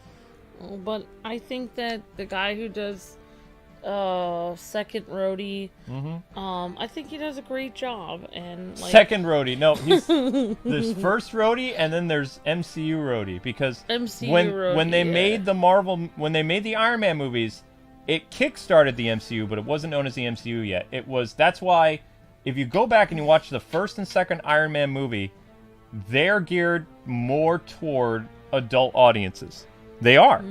But I think that the guy who does second Rhodey, I think he does a great job. And like... Second Rhodey, no, there's first Rhodey and then there's MCU Rhodey, because when they made the Iron Man movies, it kickstarted the MCU, but it wasn't known as the MCU yet. That's why if you go back and you watch the first and second Iron Man movie, they're geared more toward adult audiences. They are.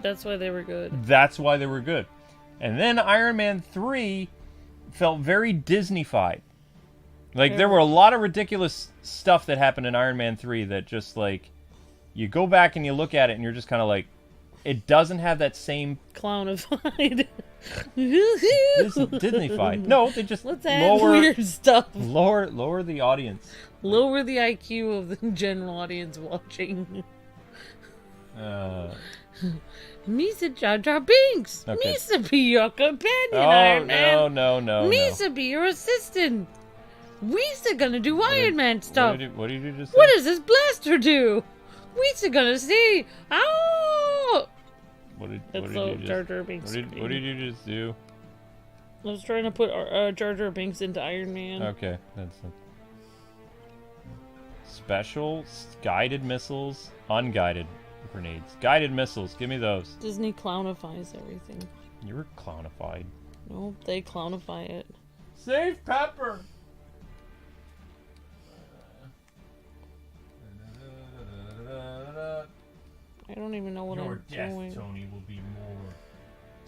That's why they were good. That's why they were good. And then Iron Man 3 felt very Disney-fied. Like, there were a lot of ridiculous stuff that happened in Iron Man 3 that just, like, you go back and you look at it and you're just kind of like, it doesn't have that same... Clownified. Disney-fied. No, they just Let's add weird stuff. Lower the audience. Lower the IQ of the general audience watching. Misa Jar Jar Binks. Okay. Misa be your companion, Iron Man. No. Misa be your assistant. We's gonna do Iron Man stuff. What did you just say? What does this blaster do? We's gonna see. Oh! What did That's you just, Jar Jar Binks. what did you just do? I was trying to put Jar Jar Binks into Iron Man. Okay, that's special guided missiles, unguided grenades, guided missiles. Give me those. Disney clownifies everything. You're clownified. No, they clownify it. Save Pepper. I don't even know what I'm doing. Tony, will be more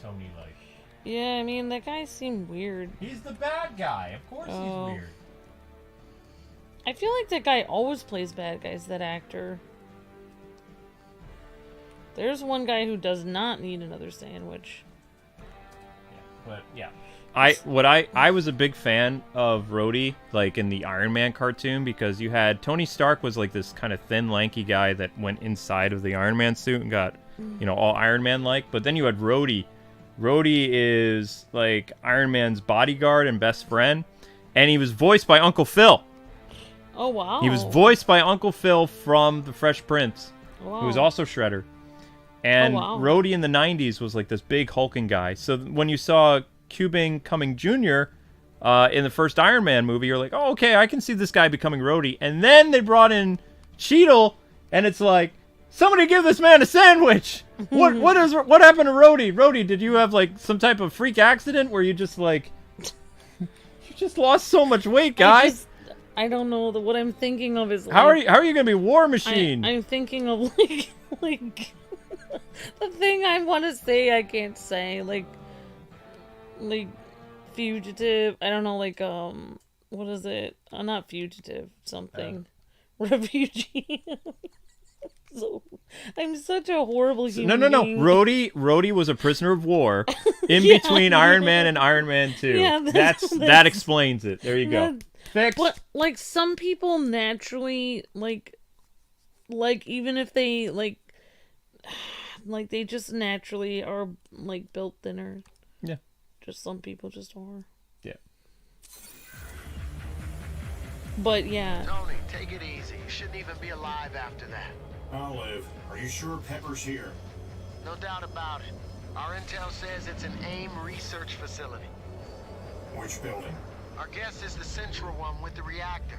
Tony-like. Yeah, I mean, that guy seemed weird. He's the bad guy. Of course he's weird. I feel like that guy always plays bad guys, that actor. There's one guy who does not need another sandwich. But yeah. I was a big fan of Rhodey, like in the Iron Man cartoon, because you had Tony Stark was like this kind of thin, lanky guy that went inside of the Iron Man suit and got, you know, all Iron Man like. But then you had Rhodey. Rhodey is like Iron Man's bodyguard and best friend, and he was voiced by Uncle Phil. Oh wow! He was voiced by Uncle Phil from The Fresh Prince, wow. who was also Shredder. And Rhodey in the 90s was like this big hulking guy. So when you saw Cumming Jr. In the first Iron Man movie, you're like, oh, okay, I can see this guy becoming Rhodey. And then they brought in Cheadle, and it's like, somebody give this man a sandwich. What happened to Rhodey? Rhodey, did you have like some type of freak accident where you just like you just lost so much weight, guy? I don't know. What I'm thinking of is like, how are you gonna be War Machine? I'm thinking of like the thing I want to say I can't say, like fugitive. I don't know, like what is it? Not fugitive, something. Refugee. So, I'm such a horrible human being. Rhodey was a prisoner of war in between Iron Man and Iron Man 2. Yeah, that explains it. There you go. Fixed. But like some people naturally like even if they like they just naturally are like built thinner. Yeah. Just some people just are. Yeah. But yeah. Tony, take it easy. You shouldn't even be alive after that. Olive, are you sure Pepper's here? No doubt about it. Our intel says it's an AIM research facility. Which building? Our guess is the central one with the reactor.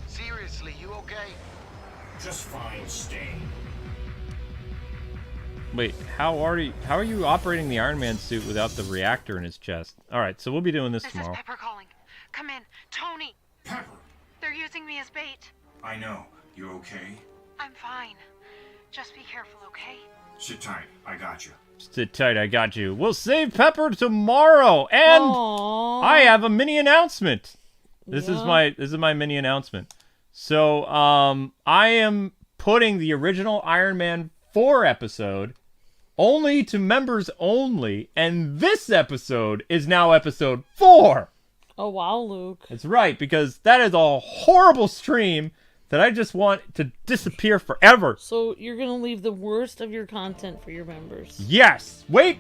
Seriously, you okay? Just fine, Stain. Wait, how are you operating the Iron Man suit without the reactor in his chest? All right, so we'll be doing this tomorrow. This is Pepper calling. Come in, Tony. Pepper. They're using me as bait. I know. You okay? I'm fine. Just be careful, okay? Sit tight. I got you. Sit tight, I got you. We'll save Pepper tomorrow, and I have a mini announcement. This is my mini announcement. So, I am putting the original Iron Man 4 episode only to members only, and this episode is now episode 4. Oh wow, Luke. That's right, because that is a horrible stream that I just want to disappear forever. So you're gonna leave the worst of your content for your members. Yes. Wait.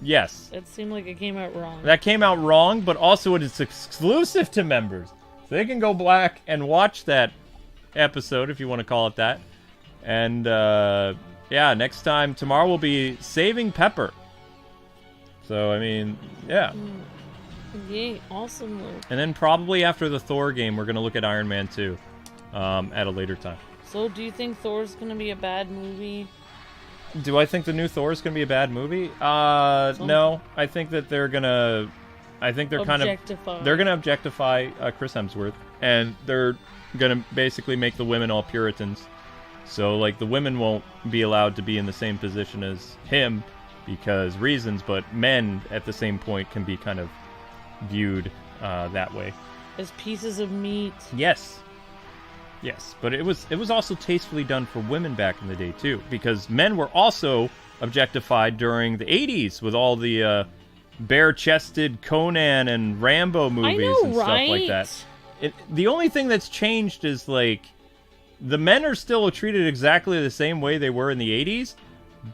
Yes. It seemed like it came out wrong. That came out wrong, but also it is exclusive to members. So they can go back and watch that episode, if you want to call it that. And, yeah, next time, tomorrow will be Saving Pepper. So, I mean, yeah. Yay, awesome, Luke. And then probably after the Thor game, we're going to look at Iron Man 2 at a later time. So, do you think Thor's going to be a bad movie? Do I think the new Thor is going to be a bad movie? No. I think that they're going to... I think they're objectify. They're going to objectify Chris Hemsworth. And they're going to basically make the women all Puritans. So, like, the women won't be allowed to be in the same position as him because reasons, but men at the same point can be kind of viewed that way. As pieces of meat. Yes. Yes, but it was also tastefully done for women back in the day, too, because men were also objectified during the 80s with all the bare-chested Conan and Rambo movies and stuff like that. The only thing that's changed is, like, the men are still treated exactly the same way they were in the 80s,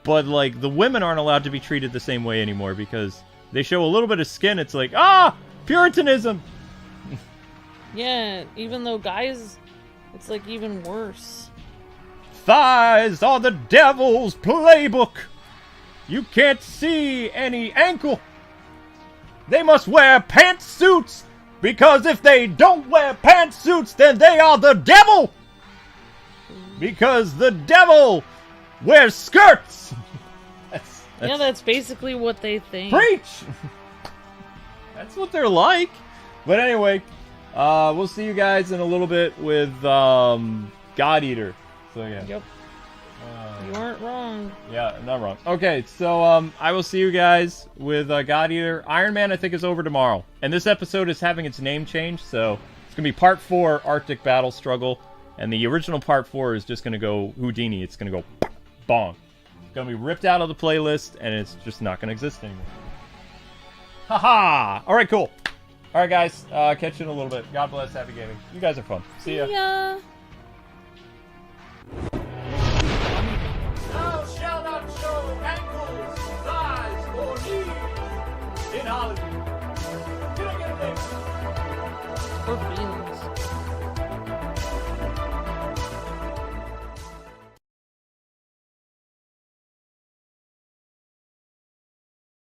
but, like, the women aren't allowed to be treated the same way anymore because they show a little bit of skin. It's like, Puritanism! Yeah, even though guys, it's like even worse. Thighs are the devil's playbook. You can't see any ankle. They must wear pantsuits, because if they don't wear pantsuits, then they are the devil. Because the devil wears skirts. Yeah, that's basically what they think. Preach! That's what they're like. But anyway, we'll see you guys in a little bit with God Eater. So yeah. Yep. You aren't wrong. Yeah, I'm not wrong. Okay, so I will see you guys with God Eater. Iron Man, I think, is over tomorrow. And this episode is having its name changed, so it's going to be Part 4, Arctic Battle Struggle. And the original Part 4 is just going to go Houdini. It's going to go bong. It's going to be ripped out of the playlist, and it's just not going to exist anymore. Haha! Alright, cool. Alright, guys. Catch you in a little bit. God bless. Happy gaming. You guys are fun. See ya. See ya. Thou shalt not show ankles, thighs, or knees in Hollywood. Can I get a name? Or